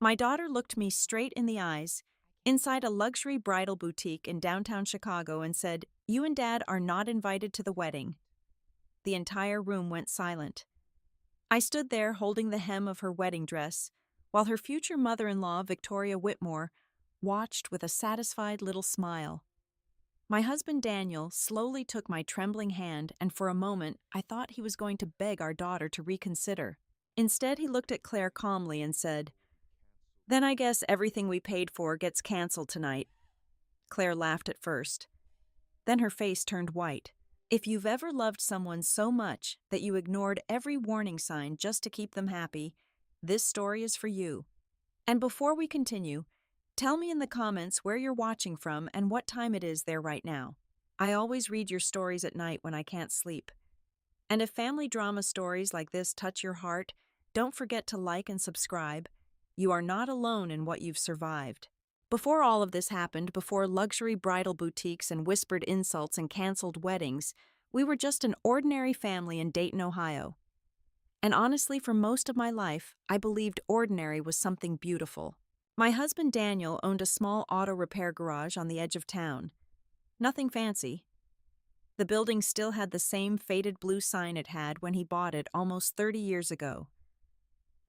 My daughter looked me straight in the eyes inside a luxury bridal boutique in downtown Chicago and said, "You and Dad are not invited to the wedding." The entire room went silent. I stood there holding the hem of her wedding dress, while her future mother-in-law, Victoria Whitmore, watched with a satisfied little smile. My husband Daniel slowly took my trembling hand, and for a moment I thought he was going to beg our daughter to reconsider. Instead, he looked at Claire calmly and said, "Then I guess everything we paid for gets canceled tonight." Claire laughed at first. Then her face turned white. If you've ever loved someone so much that you ignored every warning sign just to keep them happy, this story is for you. And before we continue, tell me in the comments where you're watching from and what time it is there right now. I always read your stories at night when I can't sleep. And if family drama stories like this touch your heart, don't forget to like and subscribe. You are not alone in what you've survived. Before all of this happened, before luxury bridal boutiques and whispered insults and canceled weddings, we were just an ordinary family in Dayton, Ohio. And honestly, for most of my life, I believed ordinary was something beautiful. My husband Daniel owned a small auto repair garage on the edge of town. Nothing fancy. The building still had the same faded blue sign it had when he bought it almost 30 years ago.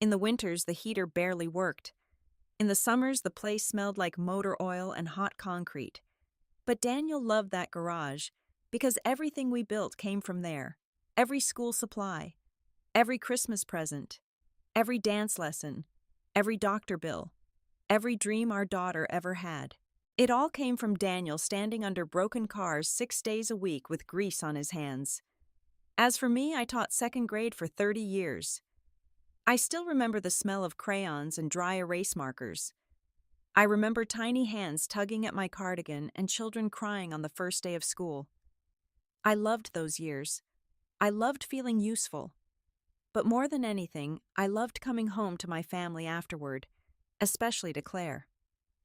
In the winters, the heater barely worked. In the summers, the place smelled like motor oil and hot concrete. But Daniel loved that garage because everything we built came from there. Every school supply, every Christmas present, every dance lesson, every doctor bill, every dream our daughter ever had. It all came from Daniel standing under broken cars 6 days a week with grease on his hands. As for me, I taught second grade for 30 years. I still remember the smell of crayons and dry erase markers. I remember tiny hands tugging at my cardigan and children crying on the first day of school. I loved those years. I loved feeling useful. But more than anything, I loved coming home to my family afterward, especially to Claire.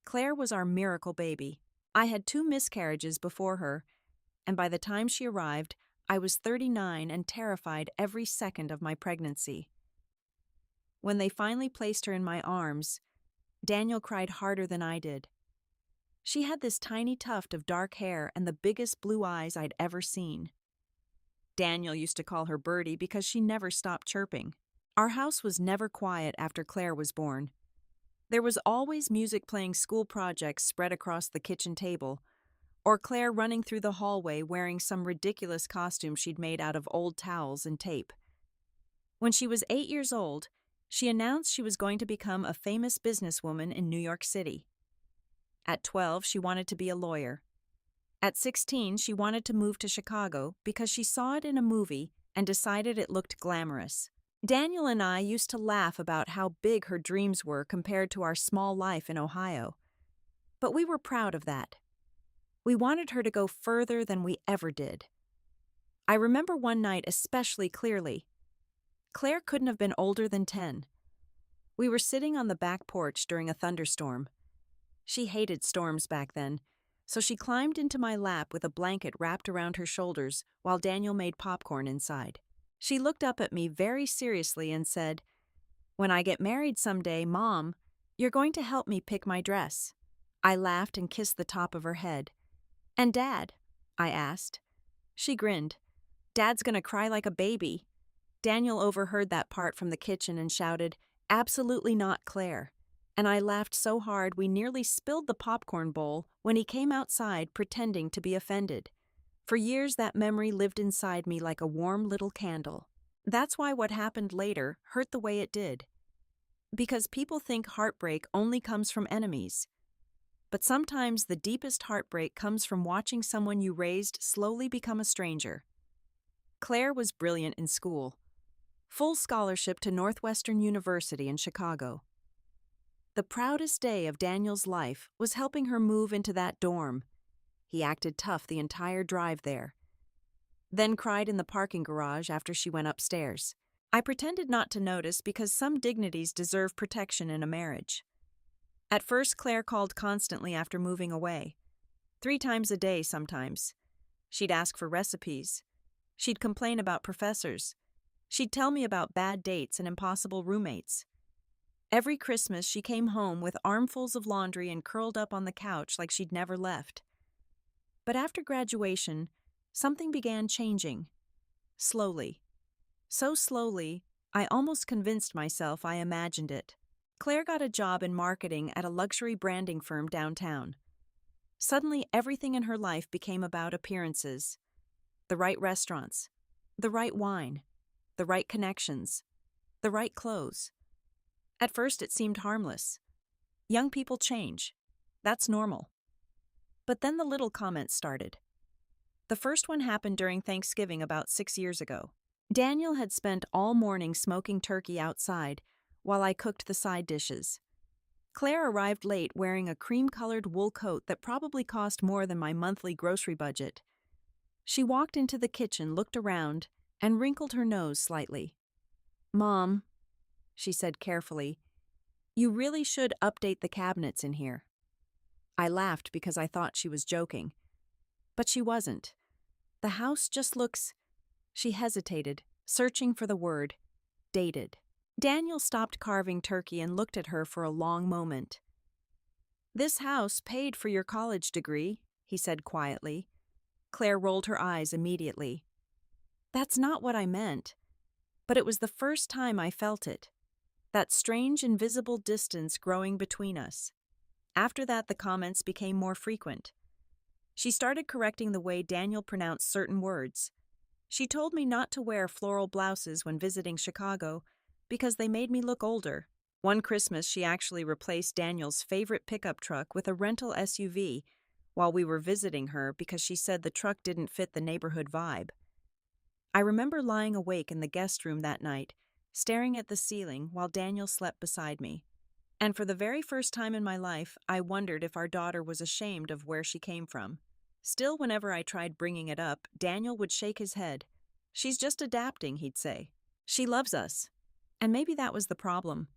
Claire was our miracle baby. I had 2 miscarriages before her, and by the time she arrived, I was 39 and terrified every second of my pregnancy. When they finally placed her in my arms, Daniel cried harder than I did. She had this tiny tuft of dark hair and the biggest blue eyes I'd ever seen. Daniel used to call her Birdie because she never stopped chirping. Our house was never quiet after Claire was born. There was always music playing school projects spread across the kitchen table, or Claire running through the hallway wearing some ridiculous costume she'd made out of old towels and tape. When she was 8 years old, she announced she was going to become a famous businesswoman in New York City. At 12, she wanted to be a lawyer. At 16, she wanted to move to Chicago because she saw it in a movie and decided it looked glamorous. Daniel and I used to laugh about how big her dreams were compared to our small life in Ohio. But we were proud of that. We wanted her to go further than we ever did. I remember one night especially clearly. Claire couldn't have been older than 10. We were sitting on the back porch during a thunderstorm. She hated storms back then, so she climbed into my lap with a blanket wrapped around her shoulders while Daniel made popcorn inside. She looked up at me very seriously and said, "When I get married someday, Mom, you're going to help me pick my dress." I laughed and kissed the top of her head. "And Dad?" I asked. She grinned. "Dad's gonna cry like a baby." Daniel overheard that part from the kitchen and shouted, "Absolutely not, Claire." And I laughed so hard we nearly spilled the popcorn bowl when he came outside pretending to be offended. For years that memory lived inside me like a warm little candle. That's why what happened later hurt the way it did. Because people think heartbreak only comes from enemies. But sometimes the deepest heartbreak comes from watching someone you raised slowly become a stranger. Claire was brilliant in school. Full scholarship to Northwestern University in Chicago. The proudest day of Daniel's life was helping her move into that dorm. He acted tough the entire drive there. Then cried in the parking garage after she went upstairs. I pretended not to notice because some dignities deserve protection in a marriage. At first, Claire called constantly after moving away. 3 times a day sometimes. She'd ask for recipes. She'd complain about professors. She'd tell me about bad dates and impossible roommates. Every Christmas, she came home with armfuls of laundry and curled up on the couch like she'd never left. But after graduation, something began changing. Slowly. So slowly, I almost convinced myself I imagined it. Claire got a job in marketing at a luxury branding firm downtown. Suddenly, everything in her life became about appearances. The right restaurants, the right wine, the right connections, the right clothes. At first, it seemed harmless. Young people change. That's normal. But then the little comments started. The first one happened during Thanksgiving about 6 years ago. Daniel had spent all morning smoking turkey outside while I cooked the side dishes. Claire arrived late wearing a cream-colored wool coat that probably cost more than my monthly grocery budget. She walked into the kitchen, looked around, and wrinkled her nose slightly. "Mom," she said carefully, "you really should update the cabinets in here." I laughed because I thought she was joking. But she wasn't. The house just looks... She hesitated, searching for the word. Dated. Daniel stopped carving turkey and looked at her for a long moment. "This house paid for your college degree," he said quietly. Claire rolled her eyes immediately. "That's not what I meant." But it was the first time I felt it. That strange invisible distance growing between us. After that, the comments became more frequent. She started correcting the way Daniel pronounced certain words. She told me not to wear floral blouses when visiting Chicago because they made me look older. One Christmas, she actually replaced Daniel's favorite pickup truck with a rental SUV while we were visiting her because she said the truck didn't fit the neighborhood vibe. I remember lying awake in the guest room that night, staring at the ceiling while Daniel slept beside me. And for the very first time in my life, I wondered if our daughter was ashamed of where she came from. Still, whenever I tried bringing it up, Daniel would shake his head. "She's just adapting," he'd say. "She loves us." And maybe that was the problem.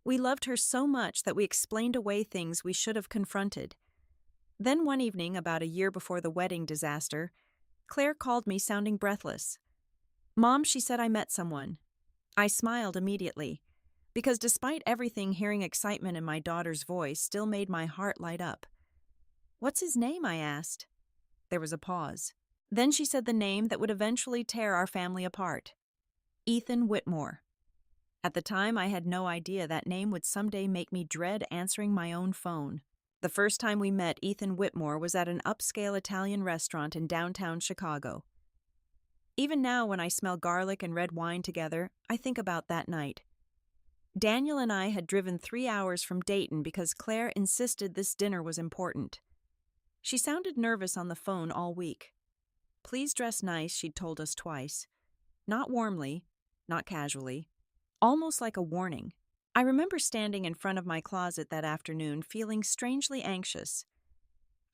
We loved her so much that we explained away things we should have confronted. Then one evening, about a year before the wedding disaster, Claire called me sounding breathless. "Mom," she said, "I met someone." I smiled immediately, because despite everything, hearing excitement in my daughter's voice still made my heart light up. "What's his name?" I asked. There was a pause. Then she said the name that would eventually tear our family apart. Ethan Whitmore. At the time, I had no idea that name would someday make me dread answering my own phone. The first time we met Ethan Whitmore was at an upscale Italian restaurant in downtown Chicago. Even now, when I smell garlic and red wine together, I think about that night. Daniel and I had driven 3 hours from Dayton because Claire insisted this dinner was important. She sounded nervous on the phone all week. "Please dress nice," she'd told us twice. Not warmly, not casually, almost like a warning. I remember standing in front of my closet that afternoon, feeling strangely anxious.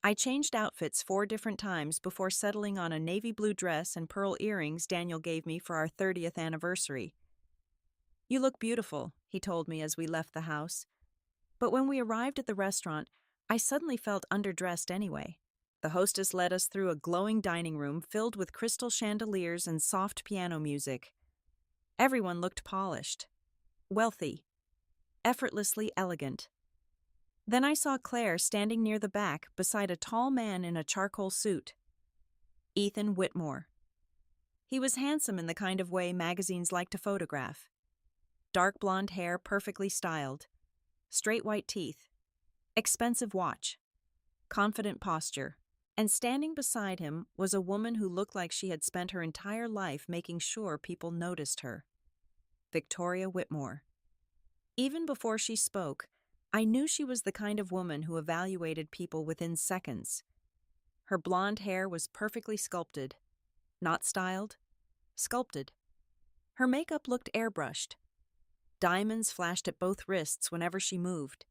I changed outfits 4 different times before settling on a navy blue dress and pearl earrings Daniel gave me for our 30th anniversary. "You look beautiful," he told me as we left the house. But when we arrived at the restaurant, I suddenly felt underdressed anyway. The hostess led us through a glowing dining room filled with crystal chandeliers and soft piano music. Everyone looked polished, wealthy, effortlessly elegant. Then I saw Claire standing near the back beside a tall man in a charcoal suit. Ethan Whitmore. He was handsome in the kind of way magazines like to photograph. Dark blonde hair perfectly styled, straight white teeth, expensive watch, confident posture. And standing beside him was a woman who looked like she had spent her entire life making sure people noticed her. Victoria Whitmore. Even before she spoke, I knew she was the kind of woman who evaluated people within seconds. Her blonde hair was perfectly sculpted. Not styled, sculpted. Her makeup looked airbrushed. Diamonds flashed at both wrists whenever she moved.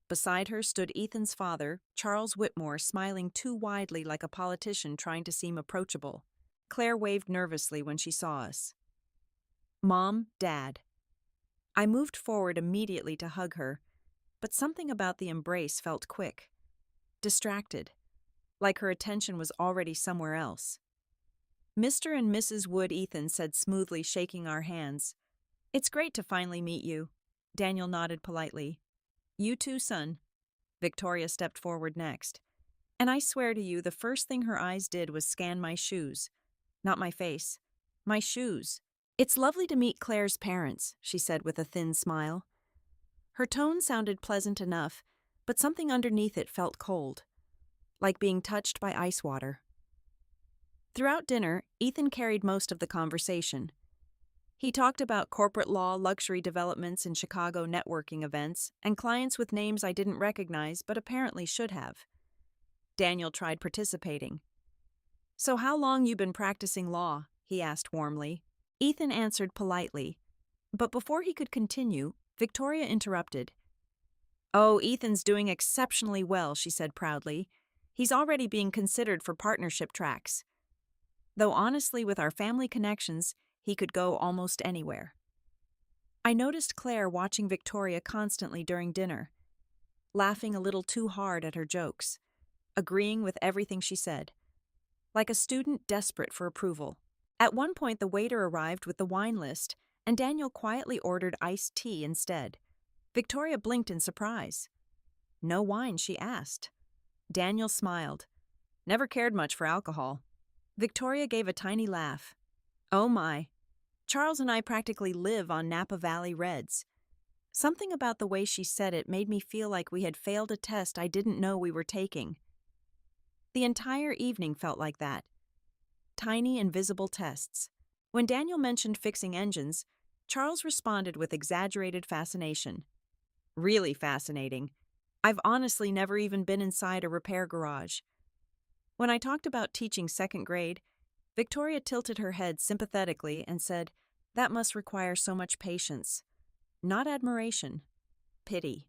Beside her stood Ethan's father, Charles Whitmore, smiling too widely like a politician trying to seem approachable. Claire waved nervously when she saw us. "Mom, Dad." I moved forward immediately to hug her, but something about the embrace felt quick, distracted, like her attention was already somewhere else. "Mr. and Mrs. Wood," Ethan said smoothly, shaking our hands. "It's great to finally meet you." Daniel nodded politely. You too, son. Victoria stepped forward next. And I swear to you, the first thing her eyes did was scan my shoes. Not my face. My shoes. It's lovely to meet Claire's parents, she said with a thin smile. Her tone sounded pleasant enough, but something underneath it felt cold, like being touched by ice water. Throughout dinner, Ethan carried most of the conversation. He talked about corporate law, luxury developments in Chicago networking events, and clients with names I didn't recognize but apparently should have. Daniel tried participating. So how long you been practicing law? He asked warmly. Ethan answered politely. But before he could continue, Victoria interrupted. Oh, Ethan's doing exceptionally well, she said proudly. He's already being considered for partnership tracks. Though honestly, with our family connections, he could go almost anywhere. I noticed Claire watching Victoria constantly during dinner, laughing a little too hard at her jokes, agreeing with everything she said, like a student desperate for approval. At one point, the waiter arrived with the wine list, and Daniel quietly ordered iced tea instead. Victoria blinked in surprise. No wine, she asked. Daniel smiled. Never cared much for alcohol. Victoria gave a tiny laugh. Oh my. Charles and I practically live on Napa Valley Reds. Something about the way she said it made me feel like we had failed a test I didn't know we were taking. The entire evening felt like that. Tiny, invisible tests. When Daniel mentioned fixing engines, Charles responded with exaggerated fascination. Really fascinating. I've honestly never even been inside a repair garage. When I talked about teaching second grade, Victoria tilted her head sympathetically and said, that must require so much patience. Not admiration. Pity.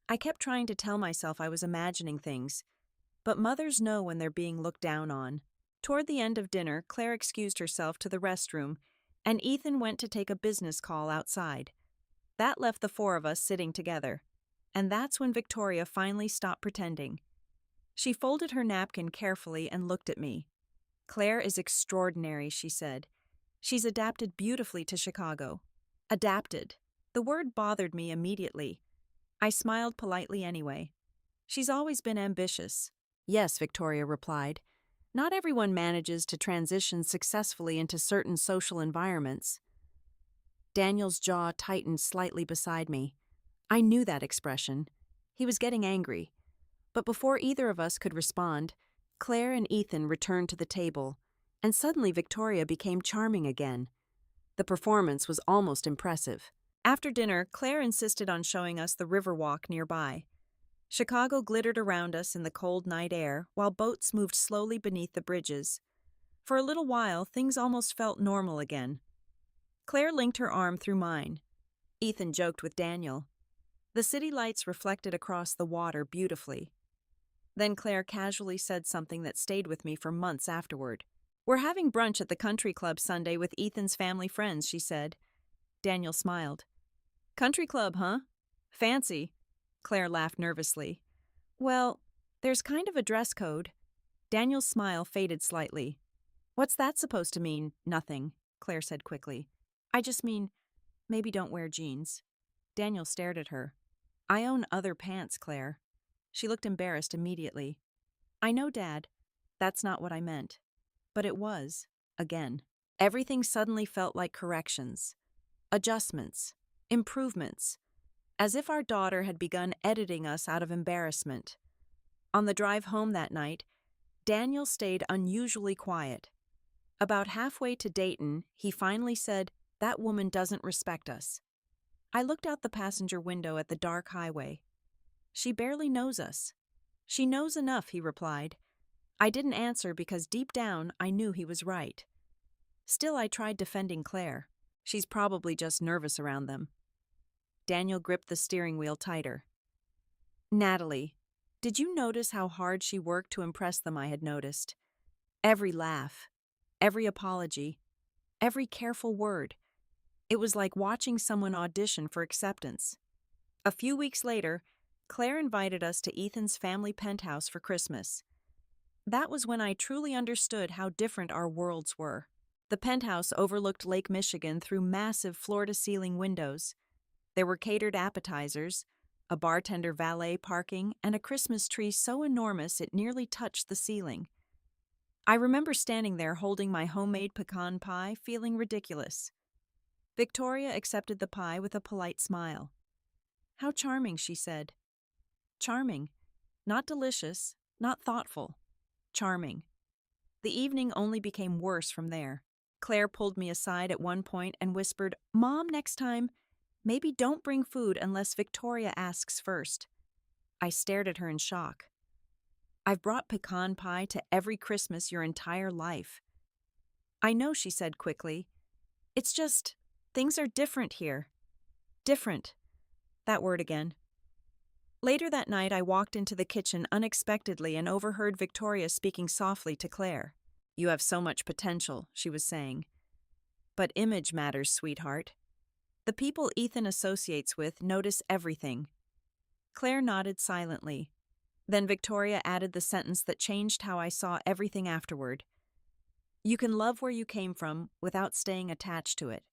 I kept trying to tell myself I was imagining things, but mothers know when they're being looked down on. Toward the end of dinner, Claire excused herself to the restroom, and Ethan went to take a business call outside. That left the four of us sitting together, and that's when Victoria finally stopped pretending. She folded her napkin carefully and looked at me. Claire is extraordinary, she said. She's adapted beautifully to Chicago. Adapted. The word bothered me immediately. I smiled politely anyway. She's always been ambitious. Yes, Victoria replied. Not everyone manages to transition successfully into certain social environments. Daniel's jaw tightened slightly beside me. I knew that expression. He was getting angry. But before either of us could respond, Claire and Ethan returned to the table, and suddenly Victoria became charming again. The performance was almost impressive. After dinner, Claire insisted on showing us the Riverwalk nearby. Chicago glittered around us in the cold night air, while boats moved slowly beneath the bridges. For a little while, things almost felt normal again. Claire linked her arm through mine. Ethan joked with Daniel. The city lights reflected across the water beautifully. Then Claire casually said something that stayed with me for months afterward. We're having brunch at the country club Sunday with Ethan's family friends, she said. Daniel smiled. Country club, huh? Fancy. Claire laughed nervously. Well, there's kind of a dress code. Daniel's smile faded slightly. What's that supposed to mean? Nothing, Claire said quickly. I just mean, maybe don't wear jeans. Daniel stared at her. I own other pants, Claire. She looked embarrassed immediately. I know, Dad. That's not what I meant. But it was, again. Everything suddenly felt like corrections, adjustments, improvements, as if our daughter had begun editing us out of embarrassment. On the drive home that night, Daniel stayed unusually quiet. About halfway to Dayton, he finally said, "That woman doesn't respect us." I looked out the passenger window at the dark highway. She barely knows us. She knows enough, he replied. I didn't answer because deep down I knew he was right. Still, I tried defending Claire. She's probably just nervous around them. Daniel gripped the steering wheel tighter. Natalie, did you notice how hard she worked to impress them? I had noticed. Every laugh, every apology, every careful word. It was like watching someone audition for acceptance. A few weeks later, Claire invited us to Ethan's family penthouse for Christmas. That was when I truly understood how different our worlds were. The penthouse overlooked Lake Michigan through massive floor-to-ceiling windows. There were catered appetizers, a bartender valet parking, and a Christmas tree so enormous it nearly touched the ceiling. I remember standing there holding my homemade pecan pie, feeling ridiculous. Victoria accepted the pie with a polite smile. "How charming," she said. Charming. Not delicious, not thoughtful. Charming. The evening only became worse from there. Claire pulled me aside at one point and whispered, "Mom, next time, maybe don't bring food unless Victoria asks first." I stared at her in shock. "I've brought pecan pie to every Christmas your entire life." "I know," she said quickly. "It's just, things are different here." Different. That word again. Later that night, I walked into the kitchen unexpectedly and overheard Victoria speaking softly to Claire. "You have so much potential," she was saying. "But image matters, sweetheart. The people Ethan associates with notice everything." Claire nodded silently. Then Victoria added the sentence that changed how I saw everything afterward. "You can love where you came from without staying attached to it."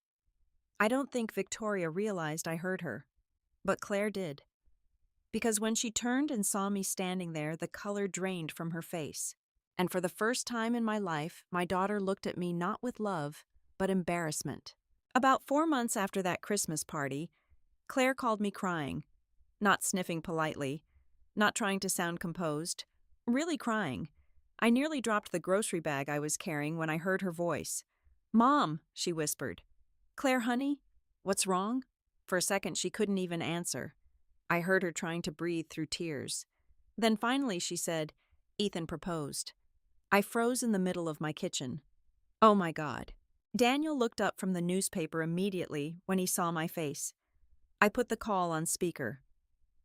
I don't think Victoria realized I heard her, but Claire did. Because when she turned and saw me standing there, the color drained from her face. And for the first time in my life, my daughter looked at me not with love, but embarrassment. About 4 months after that Christmas party, Claire called me crying, not sniffing politely, not trying to sound composed, really crying. I nearly dropped the grocery bag I was carrying when I heard her voice. "Mom," she whispered. "Claire, honey, what's wrong?" For a second, she couldn't even answer. I heard her trying to breathe through tears. Then finally she said, "Ethan proposed." I froze in the middle of my kitchen. Oh my God. Daniel looked up from the newspaper immediately when he saw my face. I put the call on speaker.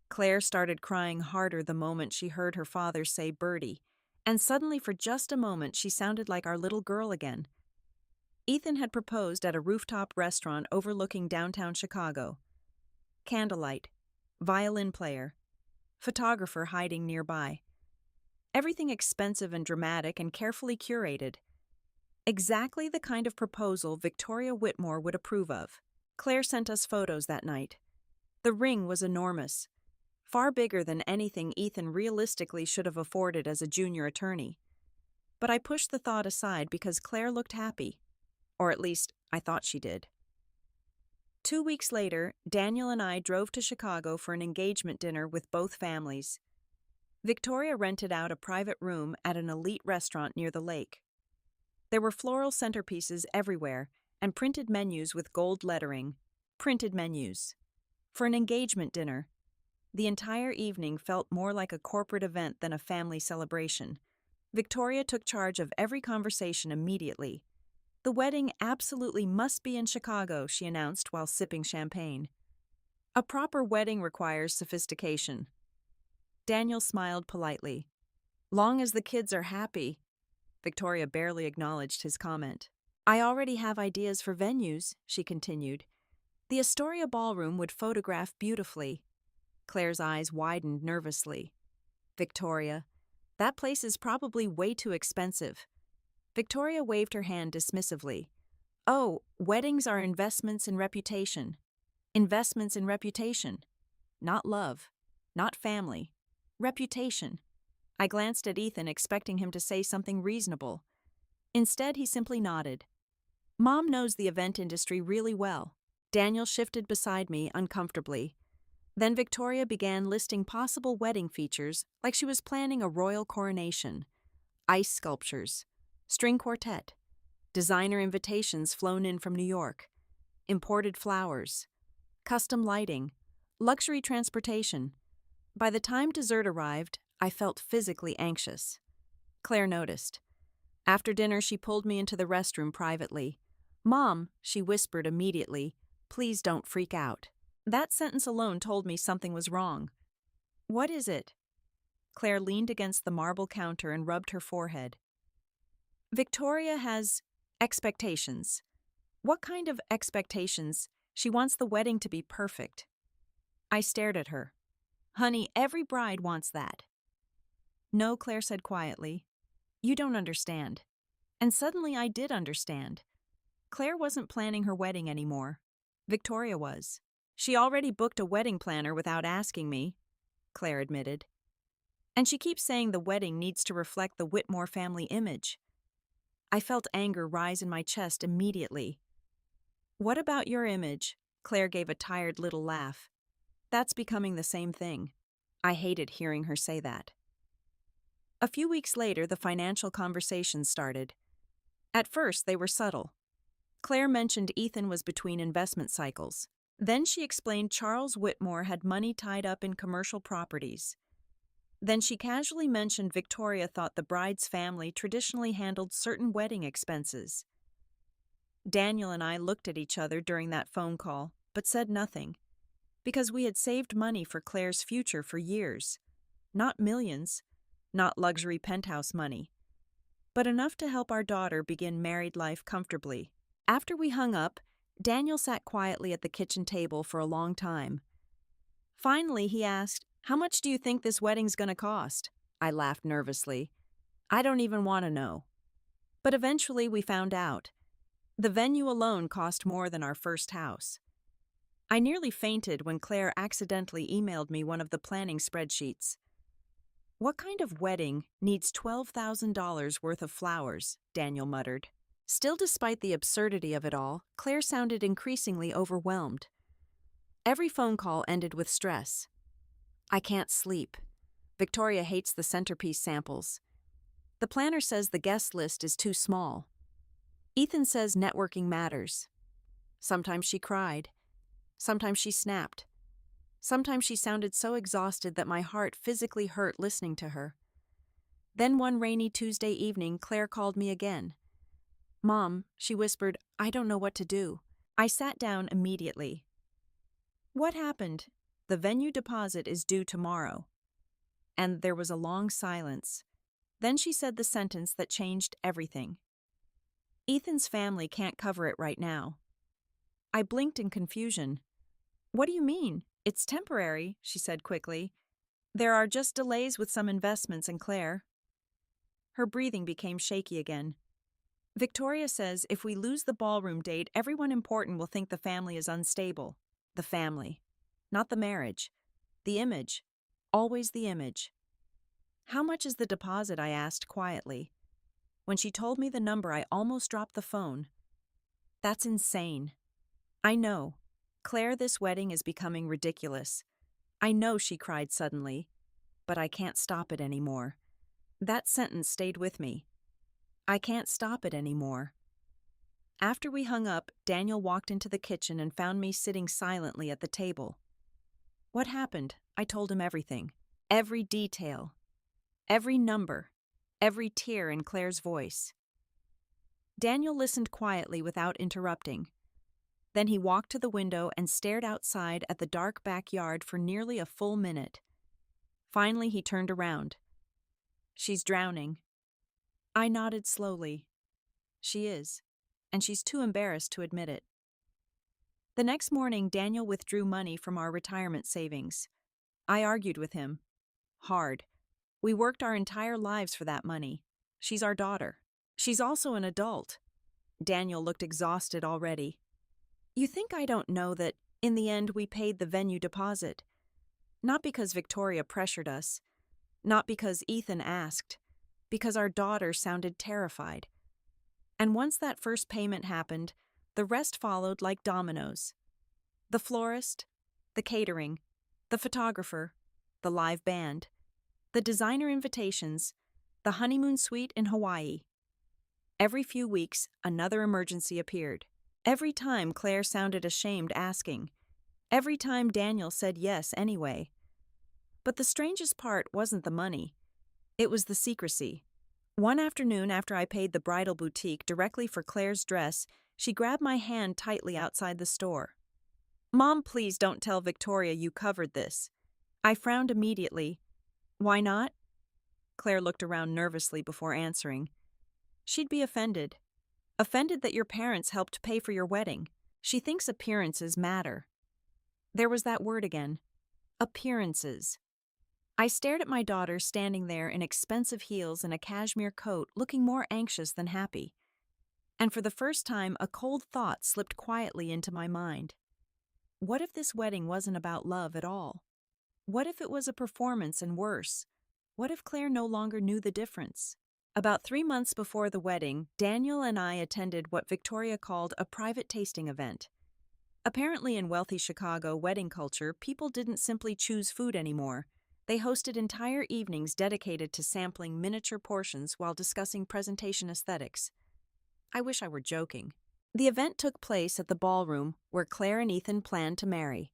Claire started crying harder the moment she heard her father say Birdie, and suddenly for just a moment she sounded like our little girl again. Ethan had proposed at a rooftop restaurant overlooking downtown Chicago. Candlelight. Violin player, photographer hiding nearby. Everything expensive and dramatic and carefully curated. Exactly the kind of proposal Victoria Whitmore would approve of. Claire sent us photos that night. The ring was enormous, far bigger than anything Ethan realistically should have afforded as a junior attorney. But I pushed the thought aside because Claire looked happy, or at least I thought she did. 2 weeks later, Daniel and I drove to Chicago for an engagement dinner with both families. Victoria rented out a private room at an elite restaurant near the lake. There were floral centerpieces everywhere and printed menus with gold lettering. Printed menus. For an engagement dinner. The entire evening felt more like a corporate event than a family celebration. Victoria took charge of every conversation immediately. "The wedding absolutely must be in Chicago," she announced while sipping champagne. "A proper wedding requires sophistication." Daniel smiled politely. "Long as the kids are happy." Victoria barely acknowledged his comment. "I already have ideas for venues," she continued. "The Astoria Ballroom would photograph beautifully." Claire's eyes widened nervously. "Victoria, that place is probably way too expensive." Victoria waved her hand dismissively. "Oh, weddings are investments in reputation. Investments in reputation. Not love. Not family. Reputation." I glanced at Ethan, expecting him to say something reasonable. Instead, he simply nodded. "Mom knows the event industry really well." Daniel shifted beside me uncomfortably. Then Victoria began listing possible wedding features like she was planning a royal coronation. Ice sculptures. String quartet, designer invitations flown in from New York, imported flowers, custom lighting, luxury transportation. By the time dessert arrived, I felt physically anxious. Claire noticed. After dinner, she pulled me into the restroom privately. "Mom," she whispered immediately, "please don't freak out." That sentence alone told me something was wrong. "What is it?" Claire leaned against the marble counter and rubbed her forehead. "Victoria has expectations." "What kind of expectations?" "She wants the wedding to be perfect." I stared at her. "Honey, every bride wants that." "No," Claire said quietly. "You don't understand." And suddenly I did understand. Claire wasn't planning her wedding anymore. Victoria was. She already booked a wedding planner without asking me, Claire admitted. And she keeps saying the wedding needs to reflect the Whitmore family image. I felt anger rise in my chest immediately. What about your image? Claire gave a tired little laugh. That's becoming the same thing. I hated hearing her say that. A few weeks later, the financial conversations started. At first, they were subtle. Claire mentioned Ethan was between investment cycles. Then she explained Charles Whitmore had money tied up in commercial properties. Then she casually mentioned Victoria thought the bride's family traditionally handled certain wedding expenses. Daniel and I looked at each other during that phone call, but said nothing, because we had saved money for Claire's future for years. Not millions, not luxury penthouse money, but enough to help our daughter begin married life comfortably. After we hung up, Daniel sat quietly at the kitchen table for a long time. Finally, he asked, "How much do you think this wedding's going to cost?" I laughed nervously. I don't even want to know. But eventually we found out. The venue alone cost more than our first house. I nearly fainted when Claire accidentally emailed me one of the planning spreadsheets. What kind of wedding needs $12,000 worth of flowers? Daniel muttered. Still, despite the absurdity of it all, Claire sounded increasingly overwhelmed. Every phone call ended with stress. I can't sleep. Victoria hates the centerpiece samples. The planner says the guest list is too small. Ethan says networking matters. Sometimes she cried. Sometimes she snapped. Sometimes she sounded so exhausted that my heart physically hurt listening to her. Then one rainy Tuesday evening, Claire called me again. "Mom," she whispered, "I don't know what to do." I sat down immediately. "What happened?" "The venue deposit is due tomorrow." And there was a long silence. Then she said the sentence that changed everything. "Ethan's family can't cover it right now." I blinked in confusion. "What do you mean? It's temporary," she said quickly. "There are just delays with some investments in Claire." Her breathing became shaky again. "Victoria says if we lose the ballroom date, everyone important will think the family is unstable." The family. Not the marriage. The image. Always the image. "How much is the deposit?" I asked quietly. When she told me the number, I almost dropped the phone. "That's insane." "I know. Claire, this wedding is becoming ridiculous." "I know," she cried suddenly, "but I can't stop it anymore." That sentence stayed with me. I can't stop it anymore. After we hung up, Daniel walked into the kitchen and found me sitting silently at the table. What happened? I told him everything. Every detail. Every number. Every tear in Claire's voice. Daniel listened quietly without interrupting. Then he walked to the window and stared outside at the dark backyard for nearly a full minute. Finally, he turned around. "She's drowning." I nodded slowly. "She is, and she's too embarrassed to admit it." The next morning, Daniel withdrew money from our retirement savings. I argued with him. Hard. We worked our entire lives for that money. She's our daughter. She's also an adult. Daniel looked exhausted already. "You think I don't know that, in the end, we paid the venue deposit? Not because Victoria pressured us. Not because Ethan asked. Because our daughter sounded terrified. And once that first payment happened, the rest followed like dominoes. The florist, the catering, the photographer, the live band, the designer invitations, the honeymoon suite in Hawaii. Every few weeks, another emergency appeared. Every time Claire sounded ashamed asking. Every time Daniel said yes anyway. But the strangest part wasn't the money. It was the secrecy. One afternoon after I paid the bridal boutique directly for Claire's dress, she grabbed my hand tightly outside the store. "Mom, please don't tell Victoria you covered this." I frowned immediately. "Why not?" Claire looked around nervously before answering. "She'd be offended. Offended that your parents helped pay for your wedding. She thinks appearances matter." There was that word again. Appearances. I stared at my daughter standing there in expensive heels and a cashmere coat, looking more anxious than happy. And for the first time, a cold thought slipped quietly into my mind. What if this wedding wasn't about love at all? What if it was a performance and worse? What if Claire no longer knew the difference? About 3 months before the wedding, Daniel and I attended what Victoria called a private tasting event. Apparently, in wealthy Chicago wedding culture, people didn't simply choose food anymore. They hosted entire evenings dedicated to sampling miniature portions while discussing presentation aesthetics. I wish I were joking. The event took place at the ballroom where Claire and Ethan planned to marry.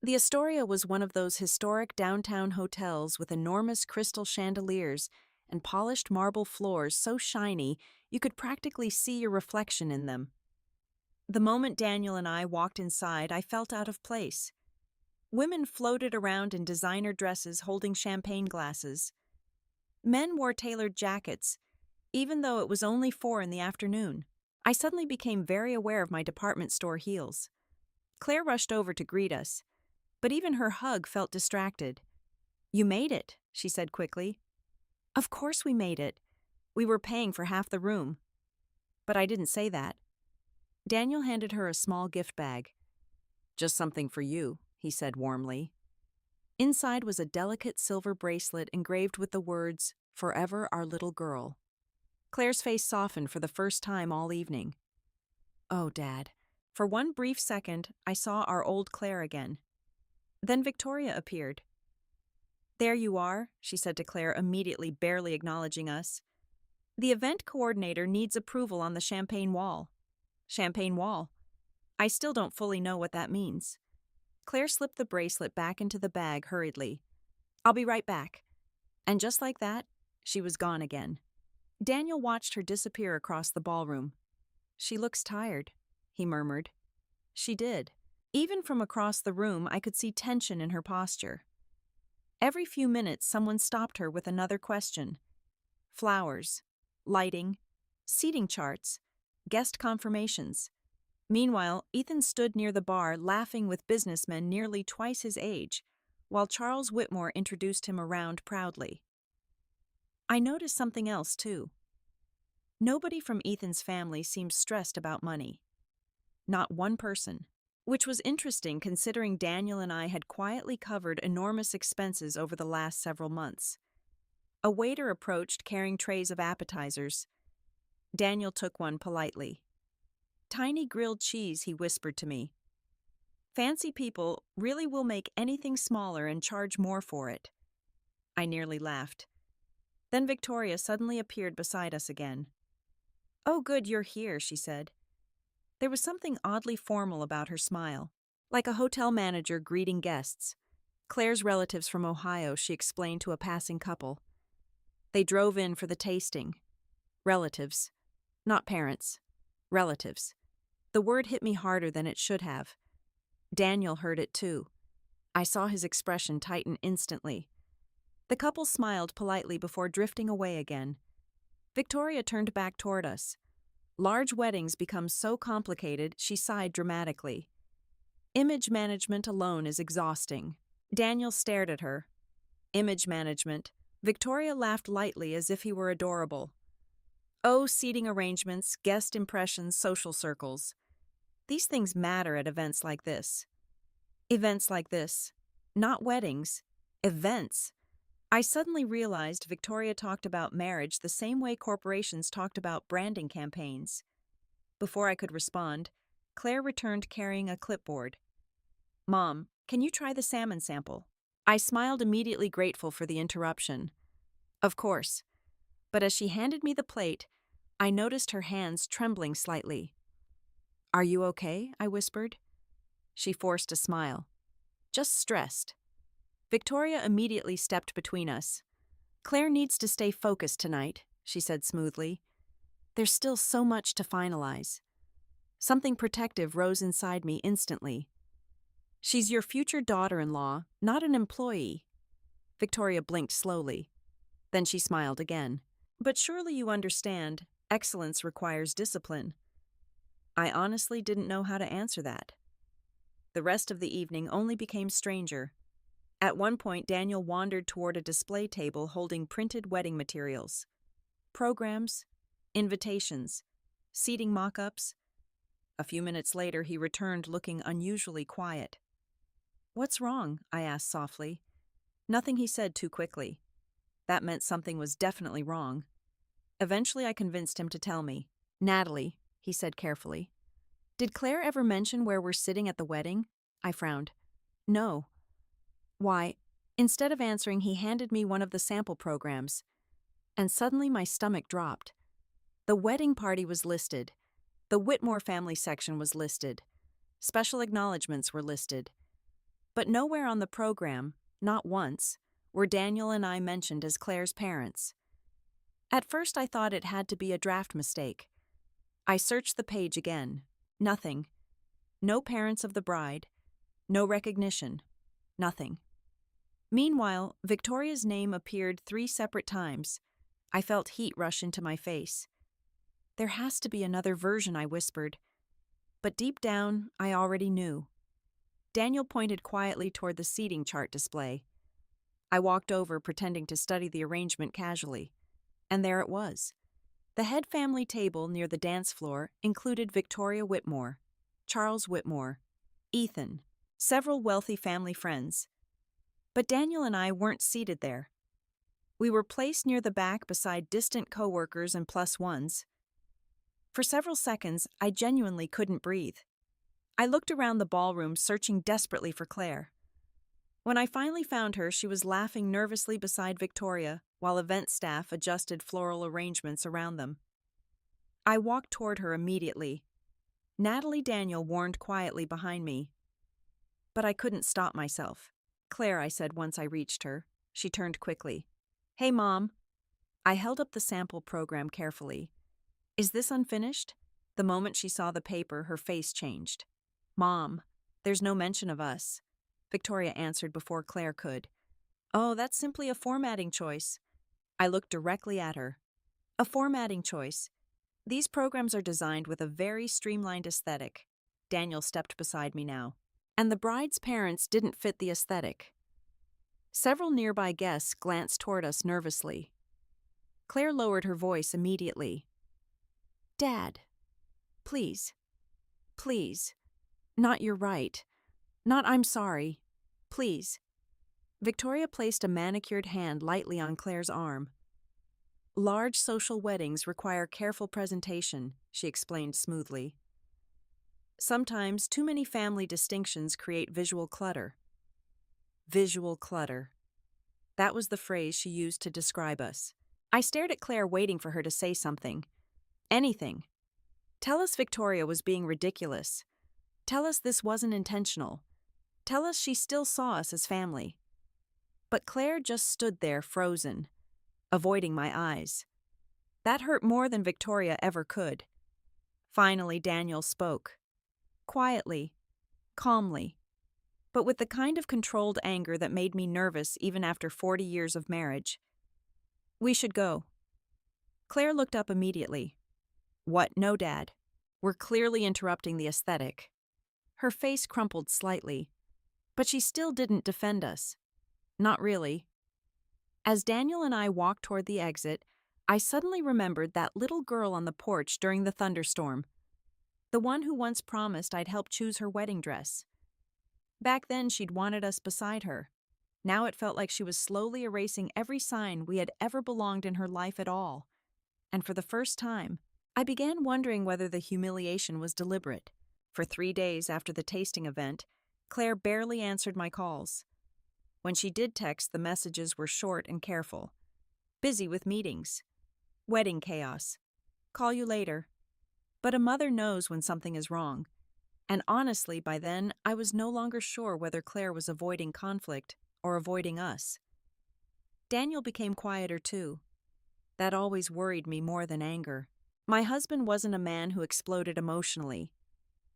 The Astoria was one of those historic downtown hotels with enormous crystal chandeliers and polished marble floors so shiny you could practically see your reflection in them. The moment Daniel and I walked inside, I felt out of place. Women floated around in designer dresses holding champagne glasses. Men wore tailored jackets, even though it was only 4 in the afternoon. I suddenly became very aware of my department store heels. Claire rushed over to greet us, but even her hug felt distracted. "You made it," she said quickly. "Of course we made it. We were paying for half the room." But I didn't say that. Daniel handed her a small gift bag. "Just something for you," he said warmly. Inside was a delicate silver bracelet engraved with the words, "Forever our little girl." Claire's face softened for the first time all evening. "Oh, Dad." For one brief second, I saw our old Claire again. Then Victoria appeared. "There you are," she said to Claire, immediately barely acknowledging us. "The event coordinator needs approval on the champagne wall." Champagne wall. I still don't fully know what that means. Claire slipped the bracelet back into the bag hurriedly. "I'll be right back." And just like that, she was gone again. Daniel watched her disappear across the ballroom. "She looks tired," he murmured. She did. Even from across the room, I could see tension in her posture. Every few minutes, someone stopped her with another question. Flowers, lighting, seating charts, guest confirmations. Meanwhile, Ethan stood near the bar laughing with businessmen nearly twice his age, while Charles Whitmore introduced him around proudly. I noticed something else, too. Nobody from Ethan's family seemed stressed about money. Not one person. Which was interesting considering Daniel and I had quietly covered enormous expenses over the last several months. A waiter approached carrying trays of appetizers. Daniel took one politely. "Tiny grilled cheese," he whispered to me. "Fancy people really will make anything smaller and charge more for it." I nearly laughed. Then Victoria suddenly appeared beside us again. "Oh, good, you're here," she said. There was something oddly formal about her smile, like a hotel manager greeting guests. Claire's relatives from Ohio, she explained to a passing couple. They drove in for the tasting. Relatives. Not parents. Relatives. The word hit me harder than it should have. Daniel heard it too. I saw his expression tighten instantly. The couple smiled politely before drifting away again. Victoria turned back toward us. Large weddings become so complicated, she sighed dramatically. Image management alone is exhausting. Daniel stared at her. Image management. Victoria laughed lightly as if he were adorable. Oh, seating arrangements, guest impressions, social circles. These things matter at events like this. Events like this. Not weddings. Events. I suddenly realized Victoria talked about marriage the same way corporations talked about branding campaigns. Before I could respond, Claire returned carrying a clipboard. "Mom, can you try the salmon sample?" I smiled, immediately grateful for the interruption. Of course. But as she handed me the plate, I noticed her hands trembling slightly. "Are you okay?" I whispered. She forced a smile. "Just stressed." Victoria immediately stepped between us. "Claire needs to stay focused tonight," she said smoothly. "There's still so much to finalize." Something protective rose inside me instantly. "She's your future daughter-in-law, not an employee." Victoria blinked slowly. Then she smiled again. "But surely you understand, excellence requires discipline." I honestly didn't know how to answer that. The rest of the evening only became stranger. At one point, Daniel wandered toward a display table holding printed wedding materials. Programs, invitations, seating mock-ups. A few minutes later, he returned looking unusually quiet. "What's wrong?" I asked softly. Nothing, he said too quickly. That meant something was definitely wrong. Eventually, I convinced him to tell me. "Natalie," he said carefully. "Did Claire ever mention where we're sitting at the wedding?" I frowned. "No." "Why?" Instead of answering, he handed me one of the sample programs. And suddenly my stomach dropped. The wedding party was listed. The Whitmore family section was listed. Special acknowledgments were listed. But nowhere on the program, not once, were Daniel and I mentioned as Claire's parents. At first I thought it had to be a draft mistake. I searched the page again. Nothing. No parents of the bride. No recognition. Nothing. Meanwhile, Victoria's name appeared 3 separate times. I felt heat rush into my face. "There has to be another version," I whispered. But deep down, I already knew. Daniel pointed quietly toward the seating chart display. I walked over, pretending to study the arrangement casually. And there it was. The head family table near the dance floor included Victoria Whitmore, Charles Whitmore, Ethan, several wealthy family friends. But Daniel and I weren't seated there. We were placed near the back beside distant coworkers and plus ones. For several seconds, I genuinely couldn't breathe. I looked around the ballroom, searching desperately for Claire. When I finally found her, she was laughing nervously beside Victoria, while event staff adjusted floral arrangements around them. I walked toward her immediately. Natalie Daniel warned quietly behind me. But I couldn't stop myself. "Claire," I said once I reached her. She turned quickly. "Hey, Mom." I held up the sample program carefully. "Is this unfinished?" The moment she saw the paper, her face changed. "Mom, there's no mention of us." Victoria answered before Claire could. "Oh, that's simply a formatting choice." I looked directly at her. "A formatting choice. These programs are designed with a very streamlined aesthetic." Daniel stepped beside me now. "And the bride's parents didn't fit the aesthetic." Several nearby guests glanced toward us nervously. Claire lowered her voice immediately. "Dad, please, please, not you're right, not I'm sorry, please." Victoria placed a manicured hand lightly on Claire's arm. "Large social weddings require careful presentation," she explained smoothly. "Sometimes too many family distinctions create visual clutter." Visual clutter. That was the phrase she used to describe us. I stared at Claire, waiting for her to say something. Anything. Tell us Victoria was being ridiculous. Tell us this wasn't intentional. Tell us she still saw us as family. But Claire just stood there, frozen, avoiding my eyes. That hurt more than Victoria ever could. Finally, Daniel spoke. Quietly, calmly, but with the kind of controlled anger that made me nervous even after 40 years of marriage. "We should go." Claire looked up immediately. "What? No, Dad. We're clearly interrupting the aesthetic." Her face crumpled slightly, but she still didn't defend us. Not really. As Daniel and I walked toward the exit, I suddenly remembered that little girl on the porch during the thunderstorm. The one who once promised I'd help choose her wedding dress. Back then, she'd wanted us beside her. Now it felt like she was slowly erasing every sign we had ever belonged in her life at all. And for the first time, I began wondering whether the humiliation was deliberate. For 3 days after the tasting event, Claire barely answered my calls. When she did text, the messages were short and careful. "Busy with meetings. Wedding chaos. Call you later." But a mother knows when something is wrong. And honestly, by then, I was no longer sure whether Claire was avoiding conflict or avoiding us. Daniel became quieter too. That always worried me more than anger. My husband wasn't a man who exploded emotionally.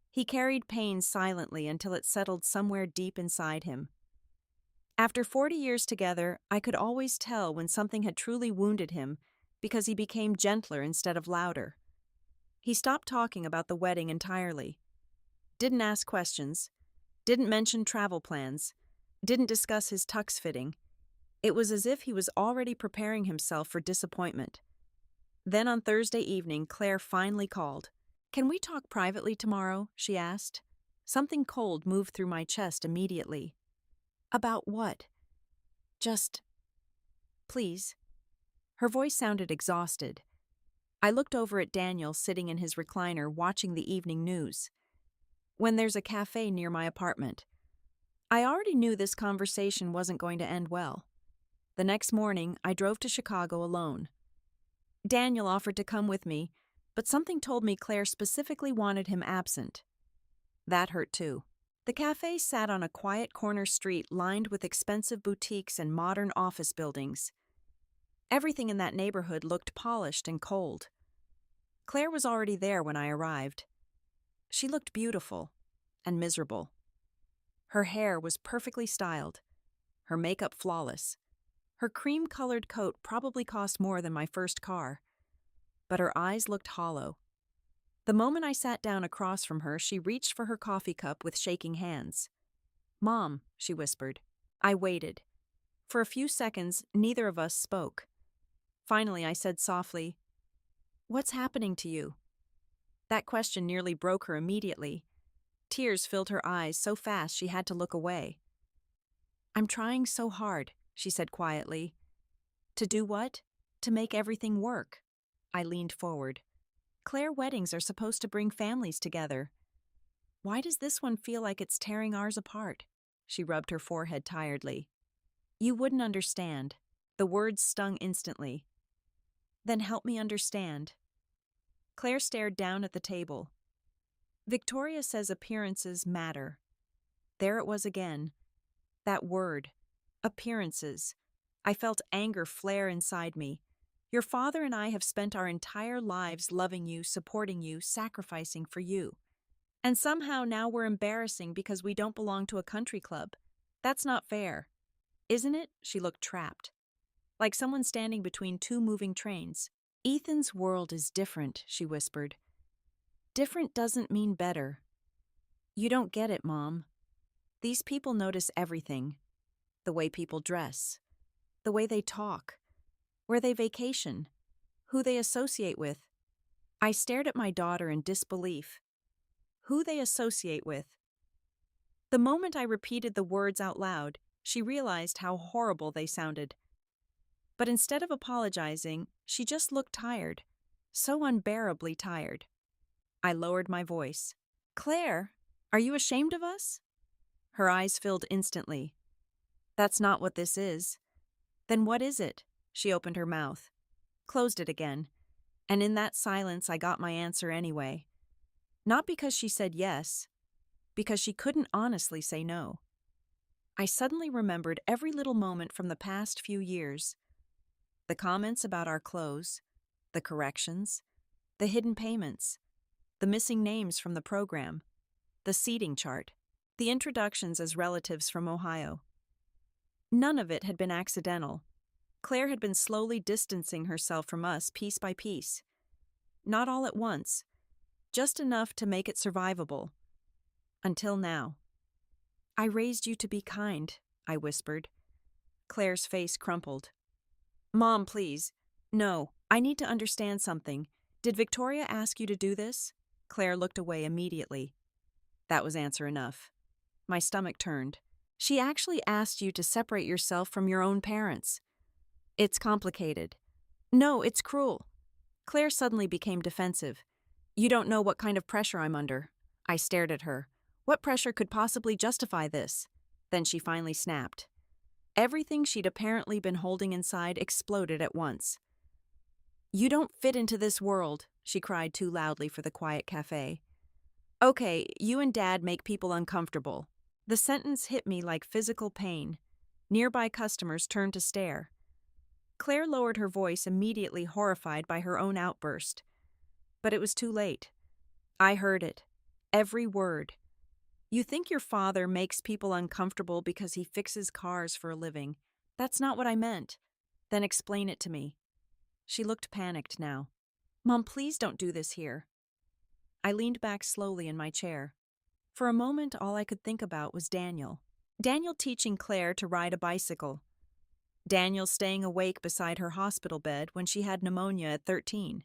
He carried pain silently until it settled somewhere deep inside him. After 40 years together, I could always tell when something had truly wounded him because he became gentler instead of louder. He stopped talking about the wedding entirely. Didn't ask questions. Didn't mention travel plans. Didn't discuss his tux fitting. It was as if he was already preparing himself for disappointment. Then on Thursday evening, Claire finally called. Can we talk privately tomorrow? She asked. Something cold moved through my chest immediately. About what? Just, please. Her voice sounded exhausted. I looked over at Daniel sitting in his recliner watching the evening news. When there's a cafe near my apartment. I already knew this conversation wasn't going to end well. The next morning, I drove to Chicago alone. Daniel offered to come with me, but something told me Claire specifically wanted him absent. That hurt too. The cafe sat on a quiet corner street lined with expensive boutiques and modern office buildings. Everything in that neighborhood looked polished and cold. Claire was already there when I arrived. She looked beautiful and miserable. Her hair was perfectly styled, her makeup flawless. Her cream-colored coat probably cost more than my first car, but her eyes looked hollow. The moment I sat down across from her, she reached for her coffee cup with shaking hands. "Mom," she whispered. I waited. For a few seconds, neither of us spoke. Finally, I said softly, "What's happening to you?" That question nearly broke her immediately. Tears filled her eyes so fast she had to look away. "I'm trying so hard," she said quietly. "To do what? To make everything work." I leaned forward. "Claire weddings are supposed to bring families together. Why does this one feel like it's tearing ours apart?" She rubbed her forehead tiredly. "You wouldn't understand." The words stung instantly. "Then help me understand." Claire stared down at the table. "Victoria says appearances matter." There it was again. That word. Appearances. I felt anger flare inside me. "Your father and I have spent our entire lives loving you, supporting you, sacrificing for you. And somehow now we're embarrassing because we don't belong to a country club. That's not fair. Isn't it?" She looked trapped. Like someone standing between two moving trains. "Ethan's world is different," she whispered. "Different doesn't mean better." "You don't get it, Mom. These people notice everything. The way people dress. The way they talk. Where they vacation. Who they associate with." I stared at my daughter in disbelief. Who they associate with. The moment I repeated the words out loud, she realized how horrible they sounded. But instead of apologizing, she just looked tired. So unbearably tired. I lowered my voice. "Claire, are you ashamed of us?" Her eyes filled instantly. "That's not what this is." "Then what is it?" She opened her mouth, closed it again, and in that silence I got my answer anyway. Not because she said yes, because she couldn't honestly say no. I suddenly remembered every little moment from the past few years. The comments about our clothes, the corrections, the hidden payments, the missing names from the program, the seating chart, the introductions as relatives from Ohio. None of it had been accidental. Claire had been slowly distancing herself from us piece by piece. Not all at once, just enough to make it survivable. Until now. "I raised you to be kind," I whispered. Claire's face crumpled. "Mom, please. No, I need to understand something. Did Victoria ask you to do this?" Claire looked away immediately. That was answer enough. My stomach turned. "She actually asked you to separate yourself from your own parents." "It's complicated." "No, it's cruel." Claire suddenly became defensive. "You don't know what kind of pressure I'm under." I stared at her. What pressure could possibly justify this? Then she finally snapped. Everything she'd apparently been holding inside exploded at once. "You don't fit into this world," she cried too loudly for the quiet cafe. "Okay, you and Dad make people uncomfortable." The sentence hit me like physical pain. Nearby customers turned to stare. Claire lowered her voice, immediately horrified by her own outburst. But it was too late. I heard it. Every word. "You think your father makes people uncomfortable because he fixes cars for a living. That's not what I meant." "Then explain it to me." She looked panicked now. "Mom, please don't do this here." I leaned back slowly in my chair. For a moment, all I could think about was Daniel. Daniel teaching Claire to ride a bicycle. Daniel staying awake beside her hospital bed when she had pneumonia at 13.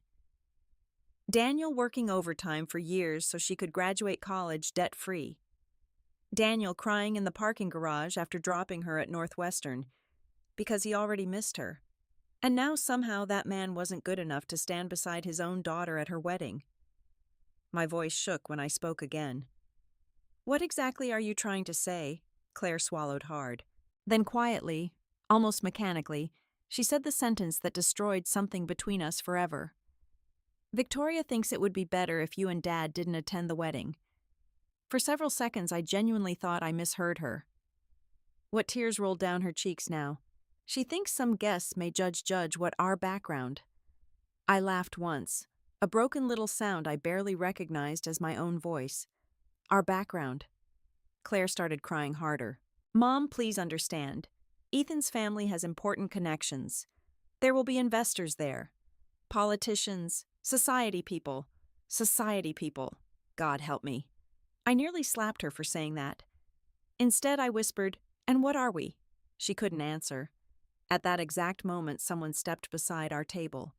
Daniel working overtime for years so she could graduate college debt-free. Daniel crying in the parking garage after dropping her at Northwestern because he already missed her. And now somehow that man wasn't good enough to stand beside his own daughter at her wedding. My voice shook when I spoke again. "What exactly are you trying to say?" Claire swallowed hard. Then quietly, almost mechanically, she said the sentence that destroyed something between us forever. "Victoria thinks it would be better if you and Dad didn't attend the wedding." For several seconds I genuinely thought I misheard her. What tears rolled down her cheeks now. "She thinks some guests may judge what our background." I laughed once, a broken little sound I barely recognized as my own voice. "Our background." Claire started crying harder. "Mom, please understand. Ethan's family has important connections. There will be investors there. Politicians, society people. God help me." I nearly slapped her for saying that. Instead, I whispered, "And what are we?" She couldn't answer. At that exact moment, someone stepped beside our table.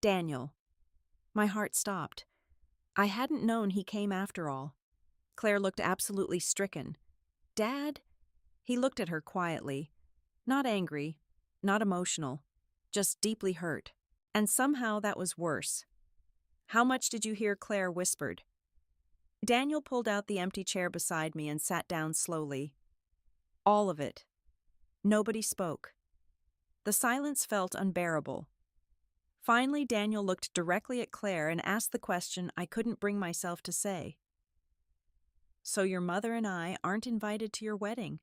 Daniel. My heart stopped. I hadn't known he came after all. Claire looked absolutely stricken. "Dad?" He looked at her quietly. Not angry, not emotional, just deeply hurt. And somehow that was worse. "How much did you hear?" Claire whispered. Daniel pulled out the empty chair beside me and sat down slowly. "All of it." Nobody spoke. The silence felt unbearable. Finally, Daniel looked directly at Claire and asked the question I couldn't bring myself to say. "So your mother and I aren't invited to your wedding?"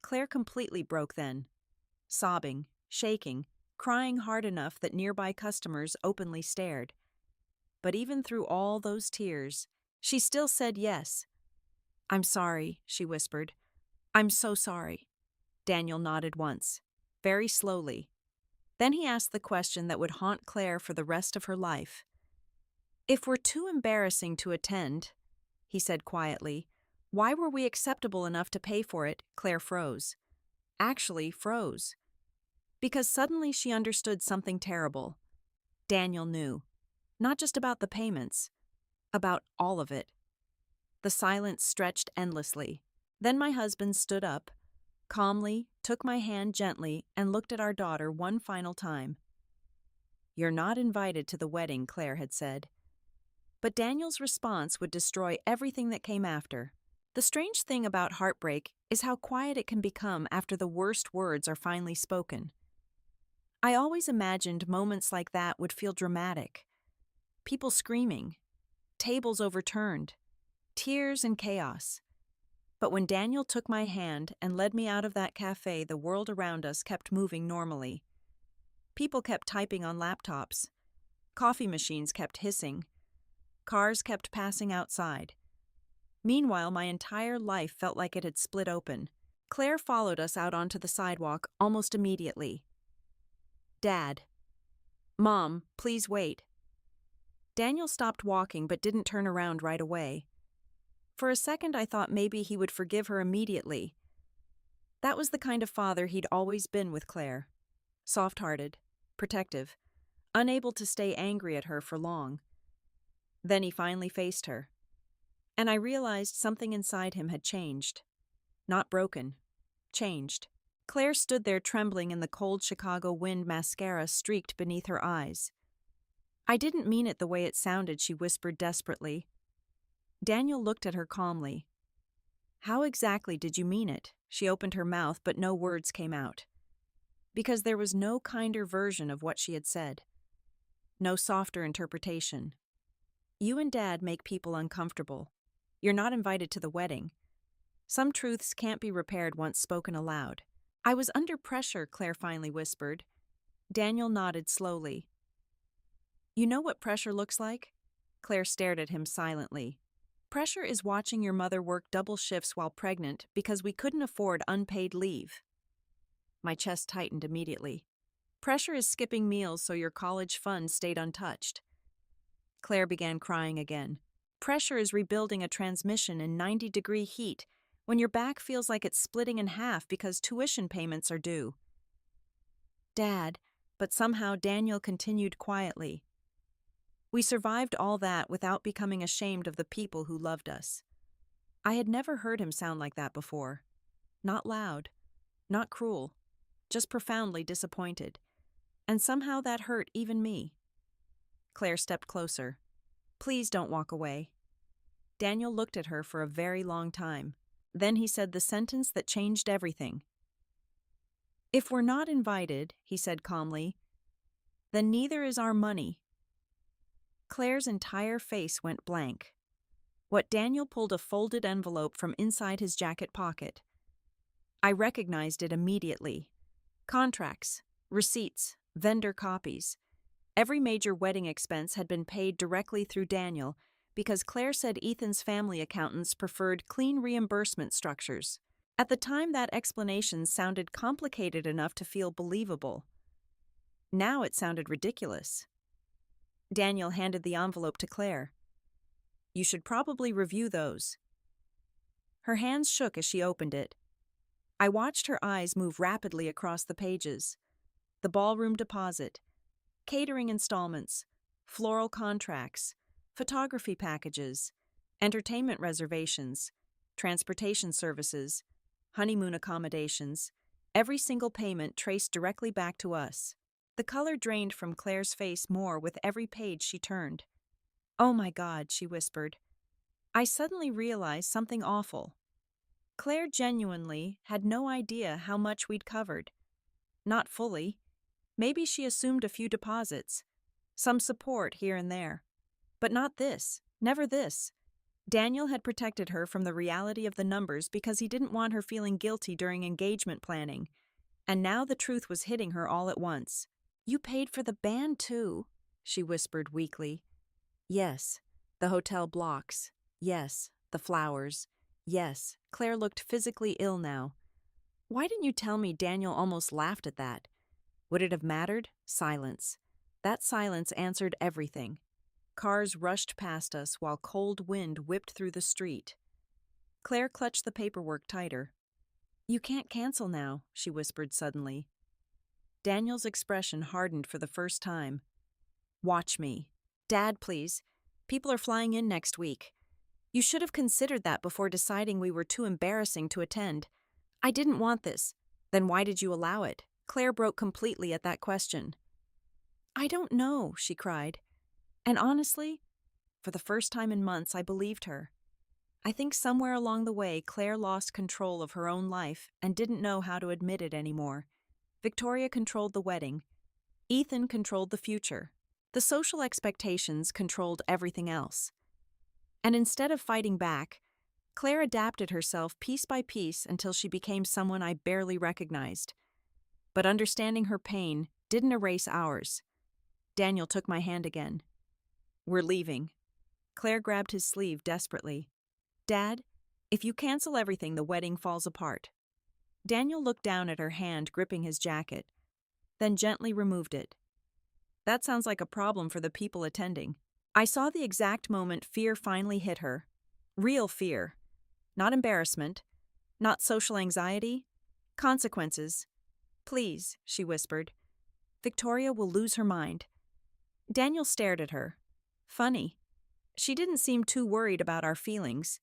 Claire completely broke then, sobbing, shaking, crying hard enough that nearby customers openly stared. But even through all those tears, she still said yes. "I'm sorry," she whispered. "I'm so sorry." Daniel nodded once, very slowly. Then he asked the question that would haunt Claire for the rest of her life. "If we're too embarrassing to attend," he said quietly, "why were we acceptable enough to pay for it?" Claire froze. Actually froze. Because suddenly she understood something terrible. Daniel knew. Not just about the payments. About all of it. The silence stretched endlessly. Then my husband stood up, calmly, took my hand gently, and looked at our daughter one final time. "You're not invited to the wedding," Claire had said. But Daniel's response would destroy everything that came after. The strange thing about heartbreak is how quiet it can become after the worst words are finally spoken. I always imagined moments like that would feel dramatic. People screaming, tables overturned, tears and chaos. But when Daniel took my hand and led me out of that cafe, the world around us kept moving normally. People kept typing on laptops. Coffee machines kept hissing. Cars kept passing outside. Meanwhile, my entire life felt like it had split open. Claire followed us out onto the sidewalk almost immediately. "Dad." "Mom, please wait." Daniel stopped walking but didn't turn around right away. For a second, I thought maybe he would forgive her immediately. That was the kind of father he'd always been with Claire. Soft-hearted, protective, unable to stay angry at her for long. Then he finally faced her. And I realized something inside him had changed. Not broken. Changed. Claire stood there trembling in the cold Chicago wind, mascara streaked beneath her eyes. "I didn't mean it the way it sounded," she whispered desperately. Daniel looked at her calmly. "How exactly did you mean it?" She opened her mouth, but no words came out. Because there was no kinder version of what she had said. No softer interpretation. "You and Dad make people uncomfortable. You're not invited to the wedding. Some truths can't be repaired once spoken aloud." "I was under pressure," Claire finally whispered. Daniel nodded slowly. "You know what pressure looks like?" Claire stared at him silently. "Pressure is watching your mother work double shifts while pregnant because we couldn't afford unpaid leave." My chest tightened immediately. "Pressure is skipping meals so your college fund stayed untouched." Claire began crying again. "Pressure is rebuilding a transmission in 90-degree heat when your back feels like it's splitting in half because tuition payments are due." "Dad," but somehow Daniel continued quietly. We survived all that without becoming ashamed of the people who loved us. I had never heard him sound like that before. Not loud, not cruel, just profoundly disappointed. And somehow that hurt even me. Claire stepped closer. Please don't walk away. Daniel looked at her for a very long time. Then he said the sentence that changed everything. If we're not invited, he said calmly, then neither is our money. Claire's entire face went blank. Daniel pulled a folded envelope from inside his jacket pocket. I recognized it immediately. Contracts, receipts, vendor copies. Every major wedding expense had been paid directly through Daniel because Claire said Ethan's family accountants preferred clean reimbursement structures. At the time, that explanation sounded complicated enough to feel believable. Now it sounded ridiculous. Daniel handed the envelope to Claire. You should probably review those. Her hands shook as she opened it. I watched her eyes move rapidly across the pages. The ballroom deposit, catering installments, floral contracts, photography packages, entertainment reservations, transportation services, honeymoon accommodations, every single payment traced directly back to us. The color drained from Claire's face more with every page she turned. Oh my God, she whispered. I suddenly realized something awful. Claire genuinely had no idea how much we'd covered. Not fully. Maybe she assumed a few deposits, some support here and there. But not this, never this. Daniel had protected her from the reality of the numbers because he didn't want her feeling guilty during engagement planning. And now the truth was hitting her all at once. You paid for the band too, she whispered weakly. Yes, the hotel blocks. Yes, the flowers. Yes, Claire looked physically ill now. Why didn't you tell me? Daniel almost laughed at that. Would it have mattered? Silence. That silence answered everything. Cars rushed past us while cold wind whipped through the street. Claire clutched the paperwork tighter. You can't cancel now, she whispered suddenly. Daniel's expression hardened for the first time. Watch me. Dad, please. People are flying in next week. You should have considered that before deciding we were too embarrassing to attend. I didn't want this. Then why did you allow it? Claire broke completely at that question. I don't know, she cried. And honestly, for the first time in months, I believed her. I think somewhere along the way, Claire lost control of her own life and didn't know how to admit it anymore. Victoria controlled the wedding. Ethan controlled the future. The social expectations controlled everything else. And instead of fighting back, Claire adapted herself piece by piece until she became someone I barely recognized. But understanding her pain didn't erase ours. Daniel took my hand again. We're leaving. Claire grabbed his sleeve desperately. Dad, if you cancel everything, the wedding falls apart. Daniel looked down at her hand gripping his jacket, then gently removed it. That sounds like a problem for the people attending. I saw the exact moment fear finally hit her. Real fear. Not embarrassment. Not social anxiety. Consequences. Please, she whispered. Victoria will lose her mind. Daniel stared at her. Funny. She didn't seem too worried about our feelings.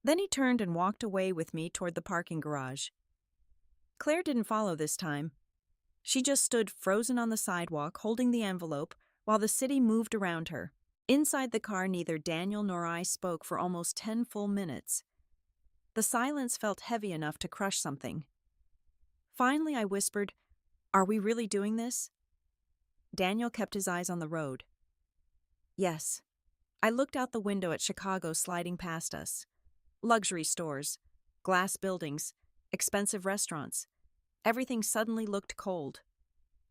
Then he turned and walked away with me toward the parking garage. Claire didn't follow this time. She just stood frozen on the sidewalk, holding the envelope, while the city moved around her. Inside the car, neither Daniel nor I spoke for almost 10 full minutes. The silence felt heavy enough to crush something. Finally, I whispered, Are we really doing this? Daniel kept his eyes on the road. Yes. I looked out the window at Chicago sliding past us. Luxury stores, glass buildings, expensive restaurants. Everything suddenly looked cold.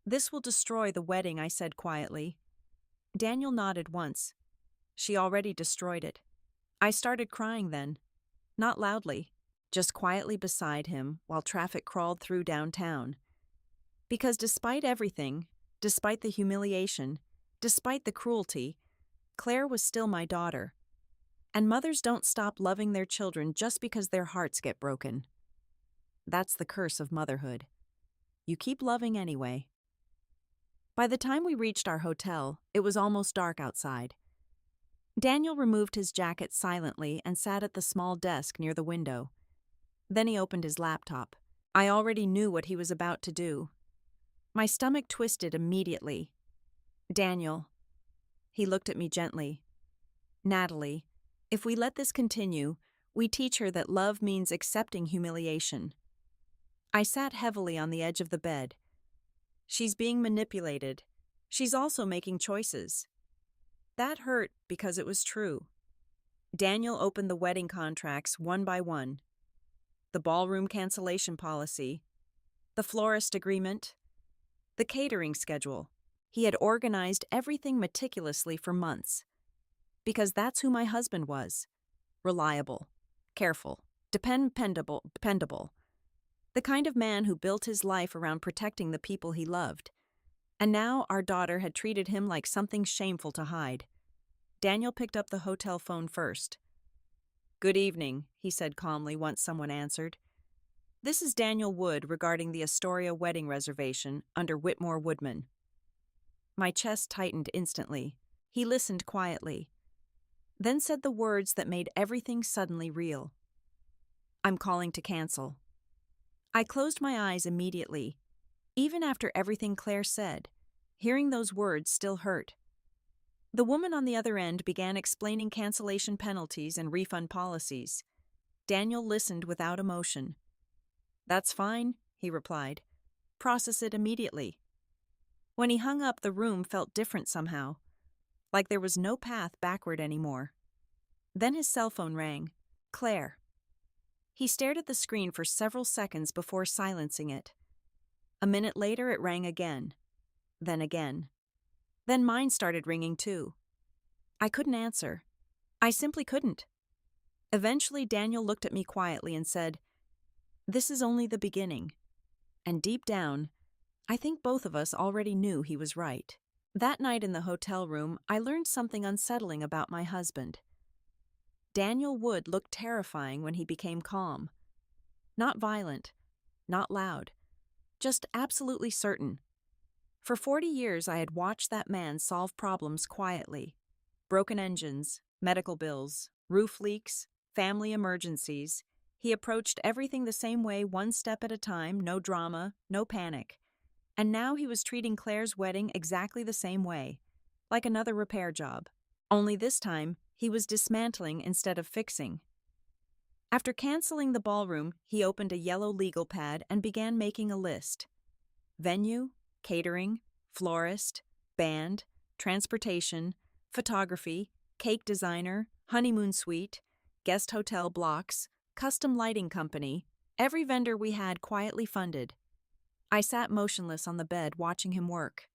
This will destroy the wedding, I said quietly. Daniel nodded once. She already destroyed it. I started crying then. Not loudly, just quietly beside him while traffic crawled through downtown. Because despite everything, despite the humiliation, despite the cruelty, Claire was still my daughter. And mothers don't stop loving their children just because their hearts get broken. That's the curse of motherhood. You keep loving anyway. By the time we reached our hotel, it was almost dark outside. Daniel removed his jacket silently and sat at the small desk near the window. Then he opened his laptop. I already knew what he was about to do. My stomach twisted immediately. Daniel. He looked at me gently. Natalie, if we let this continue, we teach her that love means accepting humiliation. I sat heavily on the edge of the bed. She's being manipulated. She's also making choices. That hurt because it was true. Daniel opened the wedding contracts one by one. The ballroom cancellation policy, the florist agreement, the catering schedule. He had organized everything meticulously for months. Because that's who my husband was. Reliable, careful, dependable. The kind of man who built his life around protecting the people he loved. And now our daughter had treated him like something shameful to hide. Daniel picked up the hotel phone first. "Good evening," he said calmly once someone answered. "This is Daniel Wood regarding the Astoria wedding reservation under Whitmore Woodman." My chest tightened instantly. He listened quietly, then said the words that made everything suddenly real. "I'm calling to cancel." I closed my eyes immediately. Even after everything Claire said, hearing those words still hurt. The woman on the other end began explaining cancellation penalties and refund policies. Daniel listened without emotion. "That's fine," he replied. "Process it immediately." When he hung up, the room felt different somehow, like there was no path backward anymore. Then his cell phone rang. Claire. He stared at the screen for several seconds before silencing it. A minute later, it rang again. Then again. Then mine started ringing too. I couldn't answer. I simply couldn't. Eventually, Daniel looked at me quietly and said, "This is only the beginning." And deep down, I think both of us already knew he was right. That night in the hotel room, I learned something unsettling about my husband. Daniel Wood looked terrifying when he became calm. Not violent, not loud, just absolutely certain. For 40 years, I had watched that man solve problems quietly. Broken engines, medical bills, roof leaks, family emergencies. He approached everything the same way, one step at a time, no drama, no panic. And now he was treating Claire's wedding exactly the same way, like another repair job. Only this time, he was dismantling instead of fixing. After canceling the ballroom, he opened a yellow legal pad and began making a list. Venue, catering, florist, band, transportation, photography, cake designer, honeymoon suite, guest hotel blocks, custom lighting company, every vendor we had quietly funded. I sat motionless on the bed watching him work.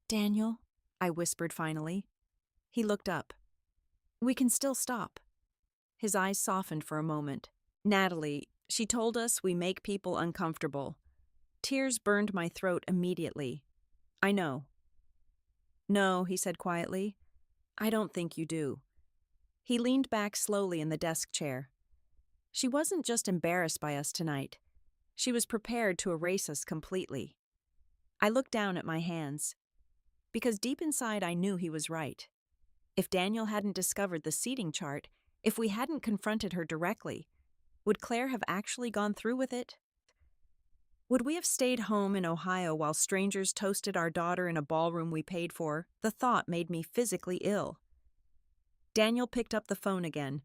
"Daniel," I whispered finally. He looked up. "We can still stop." His eyes softened for a moment. "Natalie, she told us we make people uncomfortable." Tears burned my throat immediately. "I know." "No," he said quietly. "I don't think you do." He leaned back slowly in the desk chair. She wasn't just embarrassed by us tonight. She was prepared to erase us completely. I looked down at my hands. Because deep inside I knew he was right. If Daniel hadn't discovered the seating chart, if we hadn't confronted her directly, would Claire have actually gone through with it? Would we have stayed home in Ohio while strangers toasted our daughter in a ballroom we paid for? The thought made me physically ill. Daniel picked up the phone again.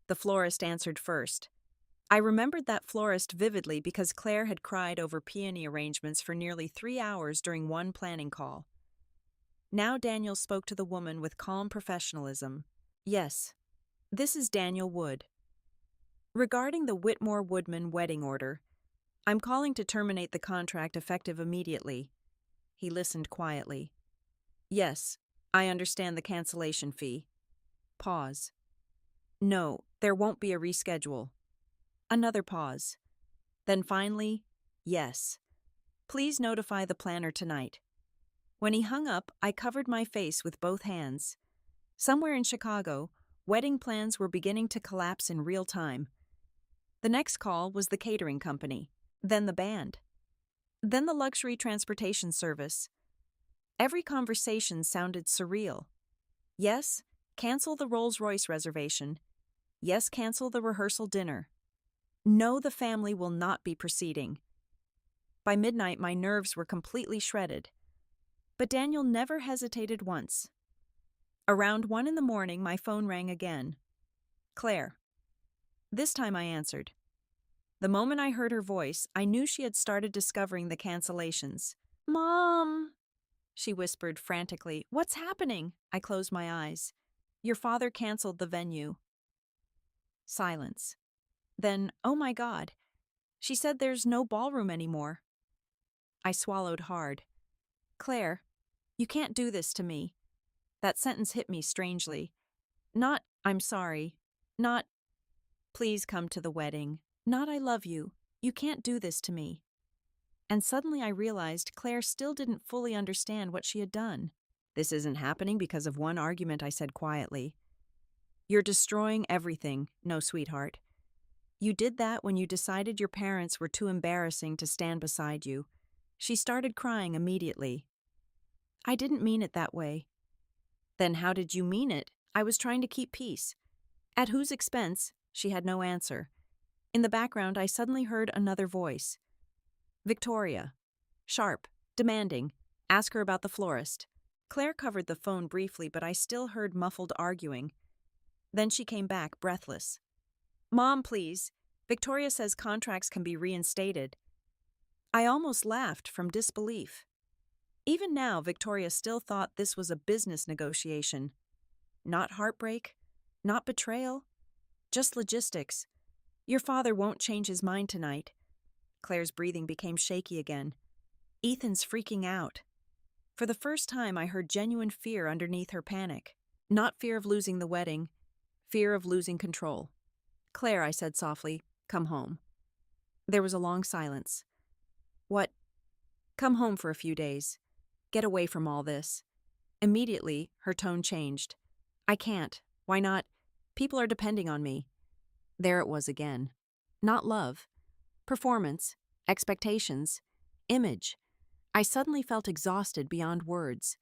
The florist answered first. I remembered that florist vividly because Claire had cried over peony arrangements for nearly 3 hours during one planning call. Now Daniel spoke to the woman with calm professionalism. "Yes, this is Daniel Wood. Regarding the Whitmore Woodman wedding order, I'm calling to terminate the contract effective immediately." He listened quietly. "Yes, I understand the cancellation fee." Pause. "No, there won't be a reschedule." Another pause. Then finally, "Yes. Please notify the planner tonight." When he hung up, I covered my face with both hands. Somewhere in Chicago, wedding plans were beginning to collapse in real time. The next call was the catering company, then the band, then the luxury transportation service. Every conversation sounded surreal. Yes, cancel the Rolls-Royce reservation. Yes, cancel the rehearsal dinner. No, the family will not be proceeding. By midnight, my nerves were completely shredded. But Daniel never hesitated once. Around 1 in the morning, my phone rang again. Claire. This time I answered. The moment I heard her voice, I knew she had started discovering the cancellations. Mom, she whispered frantically. What's happening? I closed my eyes. Your father canceled the venue. Silence. Then, oh my God, she said there's no ballroom anymore. I swallowed hard. Claire, you can't do this to me. That sentence hit me strangely. Not, I'm sorry. Not, please come to the wedding. Not, I love you. You can't do this to me. And suddenly I realized Claire still didn't fully understand what she had done. This isn't happening because of one argument, I said quietly. You're destroying everything. No, sweetheart. You did that when you decided your parents were too embarrassing to stand beside you. She started crying immediately. I didn't mean it that way. Then how did you mean it? I was trying to keep peace. At whose expense? She had no answer. In the background, I suddenly heard another voice. Victoria. Sharp. Demanding. Ask her about the florist. Claire covered the phone briefly, but I still heard muffled arguing. Then she came back, breathless. Mom, please. Victoria says contracts can be reinstated. I almost laughed from disbelief. Even now, Victoria still thought this was a business negotiation. Not heartbreak, not betrayal, just logistics. Your father won't change his mind tonight. Claire's breathing became shaky again. Ethan's freaking out. For the first time, I heard genuine fear underneath her panic. Not fear of losing the wedding, fear of losing control. Claire, I said softly, come home. There was a long silence. What? Come home for a few days. Get away from all this. Immediately, her tone changed. I can't. Why not? People are depending on me. There it was again. Not love. Performance. Expectations. Image. I suddenly felt exhausted beyond words.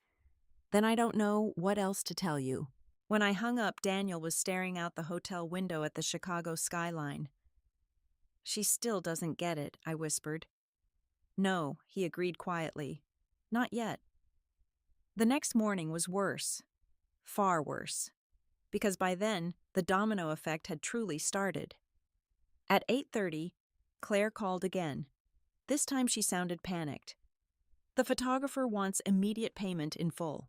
Then I don't know what else to tell you. When I hung up, Daniel was staring out the hotel window at the Chicago skyline. She still doesn't get it, I whispered. No, he agreed quietly. Not yet. The next morning was worse. Far worse. Because by then, the domino effect had truly started. At 8:30, Claire called again. This time she sounded panicked. The photographer wants immediate payment in full.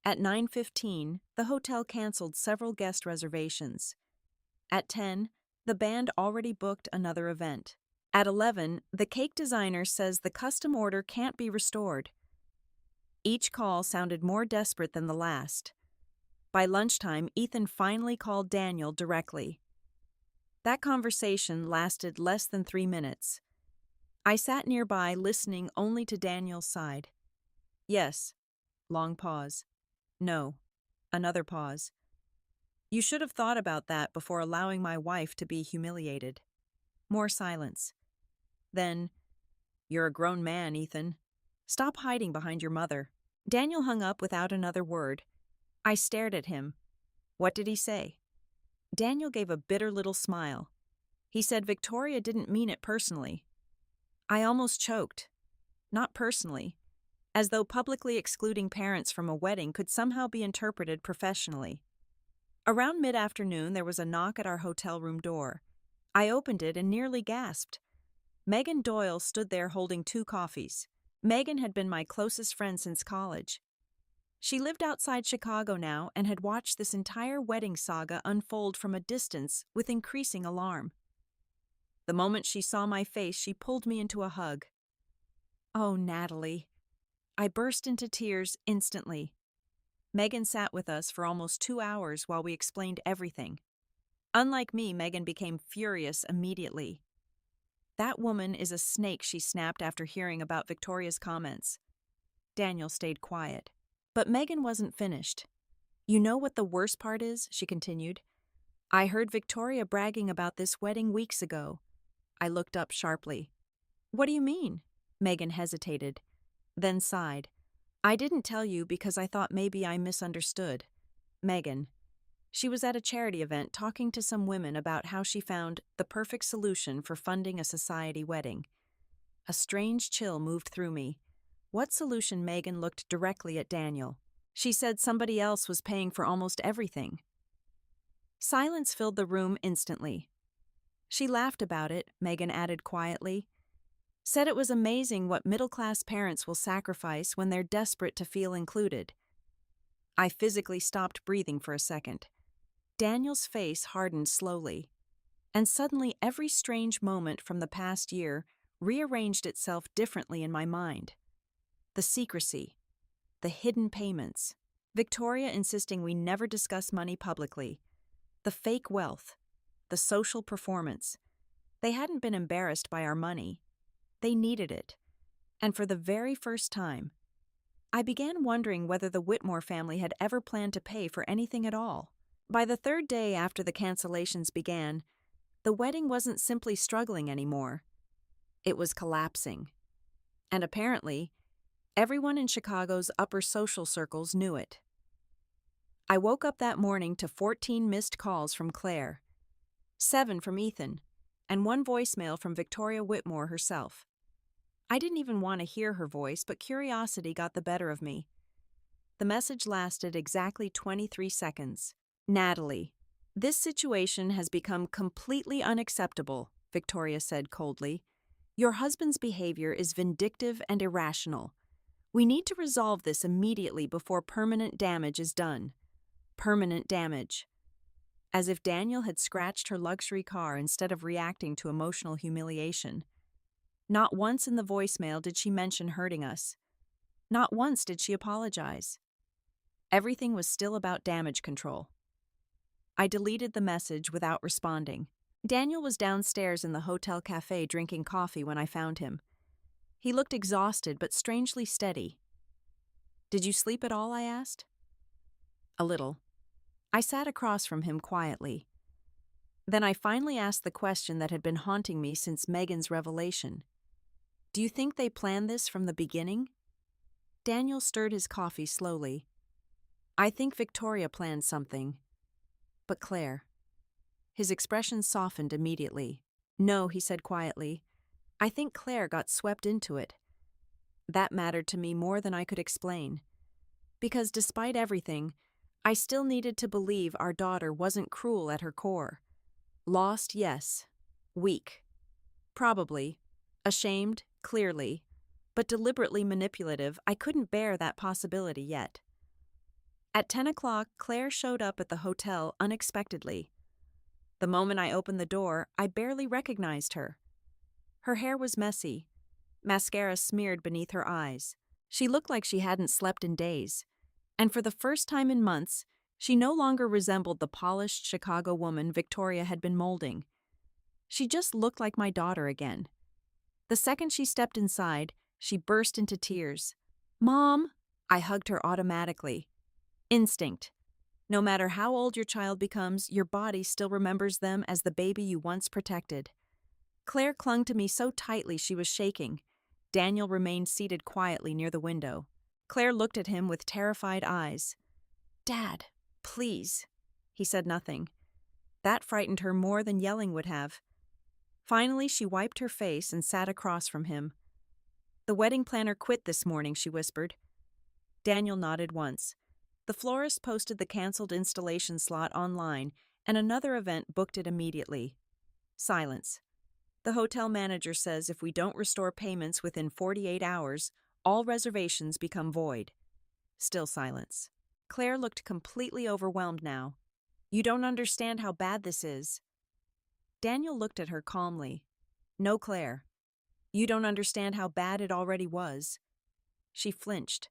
At 9:15, the hotel canceled several guest reservations. At 10, the band already booked another event. At 11, the cake designer says the custom order can't be restored. Each call sounded more desperate than the last. By lunchtime, Ethan finally called Daniel directly. That conversation lasted less than 3 minutes. I sat nearby listening only to Daniel's side. Yes. Long pause. No. Another pause. You should have thought about that before allowing my wife to be humiliated. More silence. Then, you're a grown man, Ethan. Stop hiding behind your mother. Daniel hung up without another word. I stared at him. What did he say? Daniel gave a bitter little smile. He said Victoria didn't mean it personally. I almost choked. Not personally. As though publicly excluding parents from a wedding could somehow be interpreted professionally. Around mid-afternoon, there was a knock at our hotel room door. I opened it and nearly gasped. Megan Doyle stood there holding 2 coffees. Megan had been my closest friend since college. She lived outside Chicago now and had watched this entire wedding saga unfold from a distance with increasing alarm. The moment she saw my face, she pulled me into a hug. Oh, Natalie. I burst into tears instantly. Megan sat with us for almost 2 hours while we explained everything. Unlike me, Megan became furious immediately. That woman is a snake, she snapped after hearing about Victoria's comments. Daniel stayed quiet. But Megan wasn't finished. You know what the worst part is? She continued. I heard Victoria bragging about this wedding weeks ago. I looked up sharply. What do you mean? Megan hesitated, then sighed. I didn't tell you because I thought maybe I misunderstood. Megan. She was at a charity event talking to some women about how she found the perfect solution for funding a society wedding. A strange chill moved through me. What solution? Megan looked directly at Daniel. She said somebody else was paying for almost everything. Silence filled the room instantly. She laughed about it, Megan added quietly. Said it was amazing what middle-class parents will sacrifice when they're desperate to feel included. I physically stopped breathing for a second. Daniel's face hardened slowly, and suddenly every strange moment from the past year rearranged itself differently in my mind. The secrecy, the hidden payments, Victoria insisting we never discuss money publicly, the fake wealth, the social performance. They hadn't been embarrassed by our money. They needed it. And for the very first time, I began wondering whether the Whitmore family had ever planned to pay for anything at all. By the third day after the cancellations began, the wedding wasn't simply struggling anymore. It was collapsing. And apparently, everyone in Chicago's upper social circles knew it. I woke up that morning to 14 missed calls from Claire, 7 from Ethan, and 1 voicemail from Victoria Whitmore herself. I didn't even want to hear her voice, but curiosity got the better of me. The message lasted exactly 23 seconds. Natalie, this situation has become completely unacceptable, Victoria said coldly. Your husband's behavior is vindictive and irrational. We need to resolve this immediately before permanent damage is done. Permanent damage. As if Daniel had scratched her luxury car instead of reacting to emotional humiliation. Not once in the voicemail did she mention hurting us. Not once did she apologize. Everything was still about damage control. I deleted the message without responding. Daniel was downstairs in the hotel cafe drinking coffee when I found him. He looked exhausted but strangely steady. Did you sleep at all? I asked. A little. I sat across from him quietly. Then I finally asked the question that had been haunting me since Megan's revelation. Do you think they planned this from the beginning? Daniel stirred his coffee slowly. I think Victoria planned something. But Claire. His expression softened immediately. No, he said quietly. I think Claire got swept into it. That mattered to me more than I could explain. Because despite everything, I still needed to believe our daughter wasn't cruel at her core. Lost, yes. Weak. Probably. Ashamed, clearly. But deliberately manipulative, I couldn't bear that possibility yet. At 10 o'clock, Claire showed up at the hotel unexpectedly. The moment I opened the door, I barely recognized her. Her hair was messy, mascara smeared beneath her eyes. She looked like she hadn't slept in days. And for the first time in months, she no longer resembled the polished Chicago woman Victoria had been molding. She just looked like my daughter again. The second she stepped inside, she burst into tears. Mom! I hugged her automatically. Instinct. No matter how old your child becomes, your body still remembers them as the baby you once protected. Claire clung to me so tightly she was shaking. Daniel remained seated quietly near the window. Claire looked at him with terrified eyes. Dad, please. He said nothing. That frightened her more than yelling would have. Finally, she wiped her face and sat across from him. The wedding planner quit this morning, she whispered. Daniel nodded once. The florist posted the canceled installation slot online, and another event booked it immediately. Silence. The hotel manager says if we don't restore payments within 48 hours, all reservations become void. Still silence. Claire looked completely overwhelmed now. You don't understand how bad this is. Daniel looked at her calmly. No, Claire. You don't understand how bad it already was. She flinched.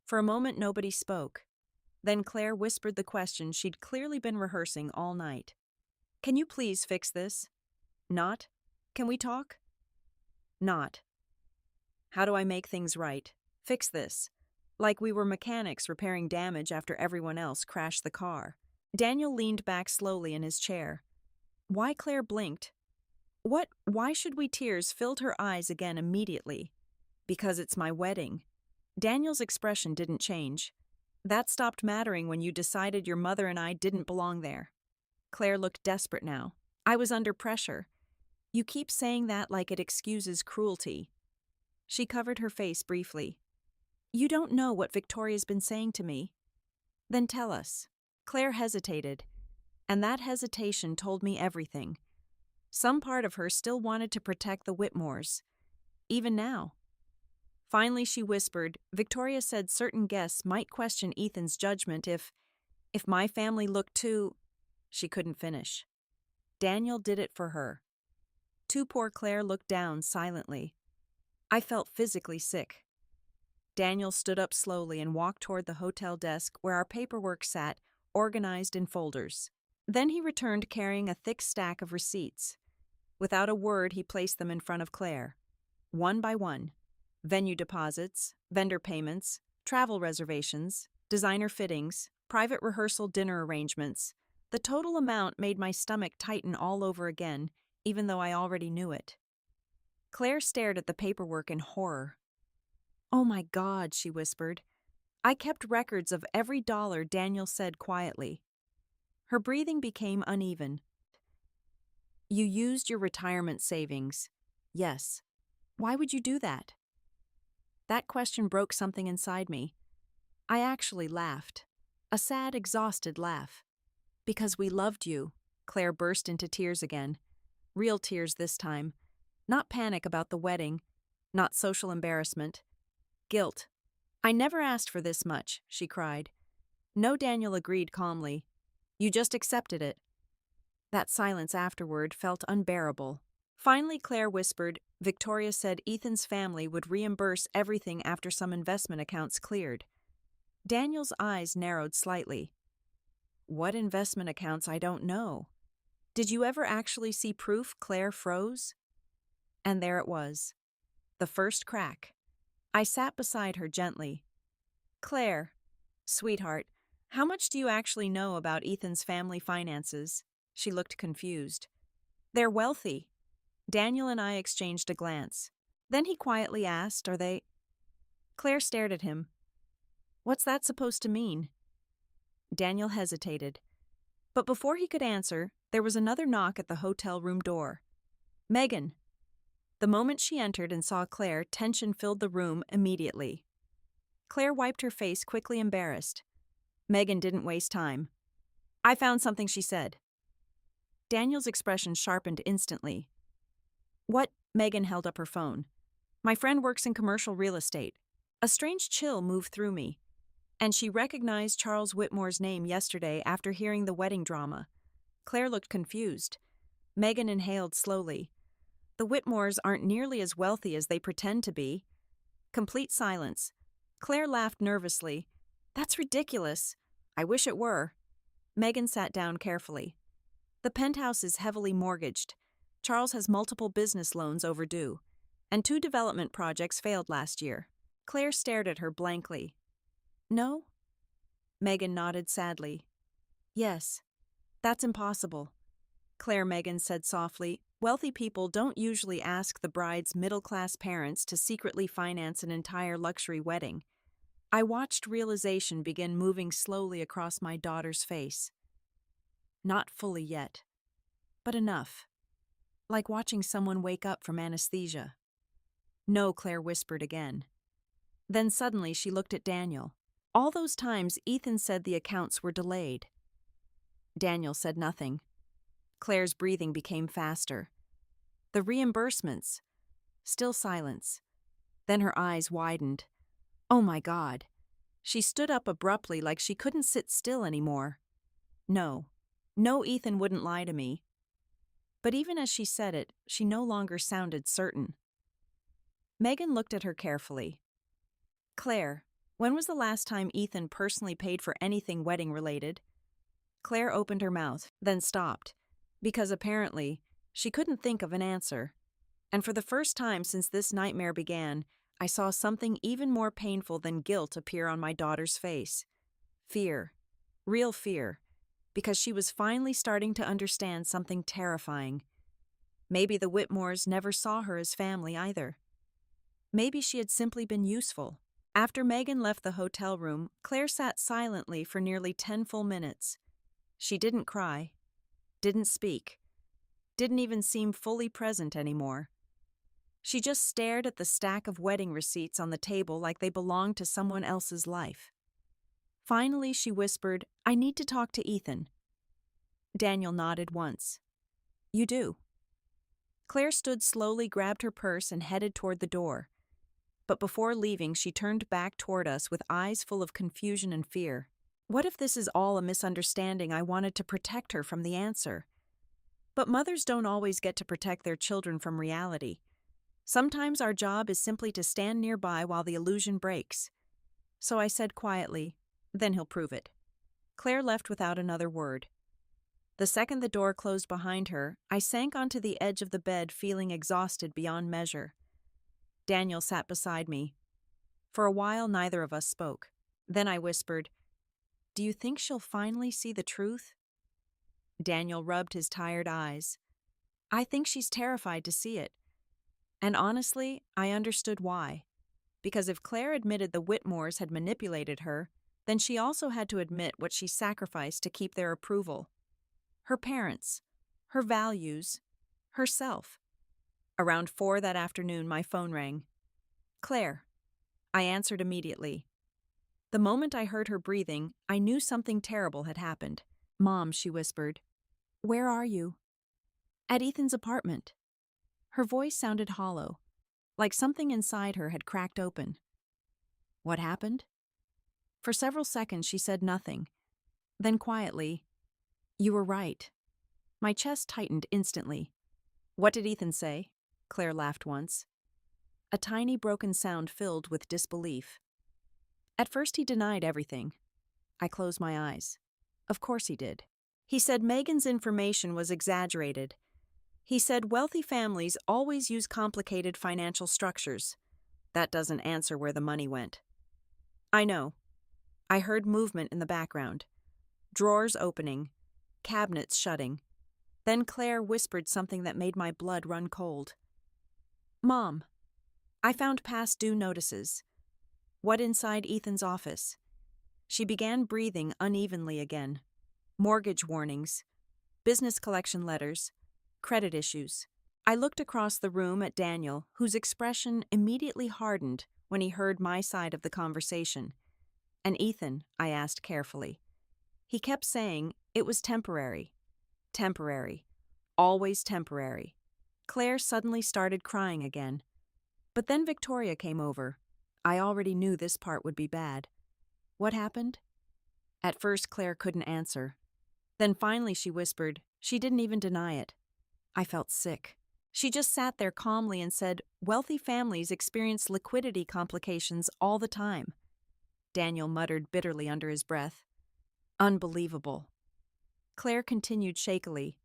For a moment, nobody spoke. Then Claire whispered the question she'd clearly been rehearsing all night. Can you please fix this? Not? Can we talk? Not. How do I make things right? Fix this. Like we were mechanics repairing damage after everyone else crashed the car. Daniel leaned back slowly in his chair. Why? Claire blinked. Why should we? Tears filled her eyes again immediately. Because it's my wedding. Daniel's expression didn't change. That stopped mattering when you decided your mother and I didn't belong there. Claire looked desperate now. I was under pressure. You keep saying that like it excuses cruelty. She covered her face briefly. You don't know what Victoria's been saying to me. Then tell us. Claire hesitated, and that hesitation told me everything. Some part of her still wanted to protect the Whitmores, even now. Finally, she whispered, Victoria said certain guests might question Ethan's judgment if my family looked too... She couldn't finish. Daniel did it for her. Too poor Claire looked down silently. I felt physically sick. Daniel stood up slowly and walked toward the hotel desk where our paperwork sat, organized in folders. Then he returned carrying a thick stack of receipts. Without a word, he placed them in front of Claire. One by one. Venue deposits, vendor payments, travel reservations, designer fittings, private rehearsal dinner arrangements. The total amount made my stomach tighten all over again, even though I already knew it. Claire stared at the paperwork in horror. Oh my God, she whispered. I kept records of every dollar, Daniel said quietly. Her breathing became uneven. You used your retirement savings. Yes. Why would you do that? That question broke something inside me. I actually laughed. A sad, exhausted laugh. Because we loved you. Claire burst into tears again. Real tears this time. Not panic about the wedding. Not social embarrassment. Guilt. I never asked for this much, she cried. No, Daniel agreed calmly. You just accepted it. That silence afterward felt unbearable. Finally, Claire whispered, Victoria said Ethan's family would reimburse everything after some investment accounts cleared. Daniel's eyes narrowed slightly. What investment accounts? I don't know. Did you ever actually see proof? Claire froze. And there it was. The first crack. I sat beside her gently. Claire, sweetheart, how much do you actually know about Ethan's family finances? She looked confused. They're wealthy. Daniel and I exchanged a glance. Then he quietly asked, are they... Claire stared at him. What's that supposed to mean? Daniel hesitated. But before he could answer, there was another knock at the hotel room door. Megan. The moment she entered and saw Claire, tension filled the room immediately. Claire wiped her face, quickly embarrassed. Megan didn't waste time. I found something, she said. Daniel's expression sharpened instantly. What? Megan held up her phone. My friend works in commercial real estate. A strange chill moved through me, and she recognized Charles Whitmore's name yesterday after hearing the wedding drama. Claire looked confused. Megan inhaled slowly. The Whitmores aren't nearly as wealthy as they pretend to be. Complete silence. Claire laughed nervously. That's ridiculous. I wish it were. Megan sat down carefully. The penthouse is heavily mortgaged. Charles has multiple business loans overdue, and 2 development projects failed last year. Claire stared at her blankly. No? Megan nodded sadly. Yes. That's impossible. Claire, Megan said softly, wealthy people don't usually ask the bride's middle-class parents to secretly finance an entire luxury wedding. I watched realization begin moving slowly across my daughter's face. Not fully yet, but enough. Like watching someone wake up from anesthesia. No, Claire whispered again. Then suddenly she looked at Daniel. All those times Ethan said the accounts were delayed. Daniel said nothing. Claire's breathing became faster. The reimbursements. Still silence. Then her eyes widened. Oh my God. She stood up abruptly like she couldn't sit still anymore. No, Ethan wouldn't lie to me. But even as she said it, she no longer sounded certain. Megan looked at her carefully. Claire, when was the last time Ethan personally paid for anything wedding-related? Claire opened her mouth, then stopped, because apparently she couldn't think of an answer. And for the first time since this nightmare began, I saw something even more painful than guilt appear on my daughter's face. Fear. Real fear. Because she was finally starting to understand something terrifying. Maybe the Whitmores never saw her as family either. Maybe she had simply been useful. After Megan left the hotel room, Claire sat silently for nearly 10 full minutes. She didn't cry, didn't speak, didn't even seem fully present anymore. She just stared at the stack of wedding receipts on the table like they belonged to someone else's life. Finally, she whispered, "I need to talk to Ethan." Daniel nodded once. "You do." Claire stood slowly, grabbed her purse, and headed toward the door. But before leaving, she turned back toward us with eyes full of confusion and fear. What if this is all a misunderstanding? I wanted to protect her from the answer. But mothers don't always get to protect their children from reality. Sometimes our job is simply to stand nearby while the illusion breaks. So I said quietly, "Then he'll prove it." Claire left without another word. The second the door closed behind her, I sank onto the edge of the bed, feeling exhausted beyond measure. Daniel sat beside me. For a while, neither of us spoke. Then I whispered, "Do you think she'll finally see the truth?" Daniel rubbed his tired eyes. "I think she's terrified to see it. And honestly, I understood why. Because if Claire admitted the Whitmores had manipulated her, then she also had to admit what she sacrificed to keep their approval. Her parents, her values, herself. Around 4 that afternoon, my phone rang. "Claire." I answered immediately. The moment I heard her breathing, I knew something terrible had happened. "Mom," she whispered. "Where are you?" "At Ethan's apartment." Her voice sounded hollow, like something inside her had cracked open. "What happened?" For several seconds she said nothing. Then quietly, "You were right." My chest tightened instantly. "What did Ethan say?" Claire laughed once. A tiny broken sound filled with disbelief. "At first he denied everything." I closed my eyes. Of course he did. He said Megan's information was exaggerated. He said wealthy families always use complicated financial structures. That doesn't answer where the money went. I know. I heard movement in the background. Drawers opening, cabinets shutting. Then Claire whispered something that made my blood run cold. "Mom, I found past due notices. What inside Ethan's office?" She began breathing unevenly again. Mortgage warnings, business collection letters, credit issues. I looked across the room at Daniel, whose expression immediately hardened when he heard my side of the conversation. "And Ethan?" I asked carefully. He kept saying it was temporary. Temporary. Always temporary. Claire suddenly started crying again. But then Victoria came over. I already knew this part would be bad. "What happened?" At first, Claire couldn't answer. Then finally she whispered. She didn't even deny it. I felt sick. She just sat there calmly and said, "Wealthy families experience liquidity complications all the time." Daniel muttered bitterly under his breath. "Unbelievable." Claire continued shakily.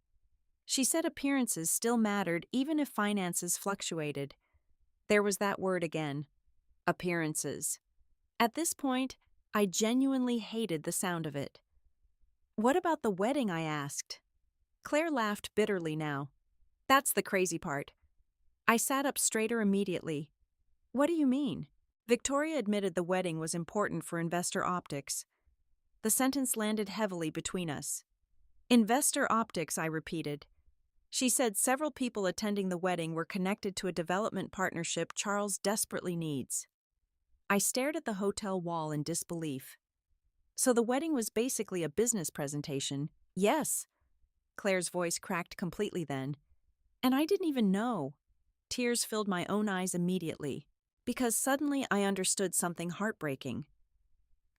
She said appearances still mattered even if finances fluctuated. There was that word again. Appearances. At this point, I genuinely hated the sound of it. "What about the wedding?" I asked. Claire laughed bitterly now. "That's the crazy part." I sat up straighter immediately. "What do you mean?" Victoria admitted the wedding was important for investor optics. The sentence landed heavily between us. "Investor optics," I repeated. She said several people attending the wedding were connected to a development partnership Charles desperately needs. I stared at the hotel wall in disbelief. "So the wedding was basically a business presentation?" "Yes." Claire's voice cracked completely then. "And I didn't even know." Tears filled my own eyes immediately, because suddenly I understood something heartbreaking.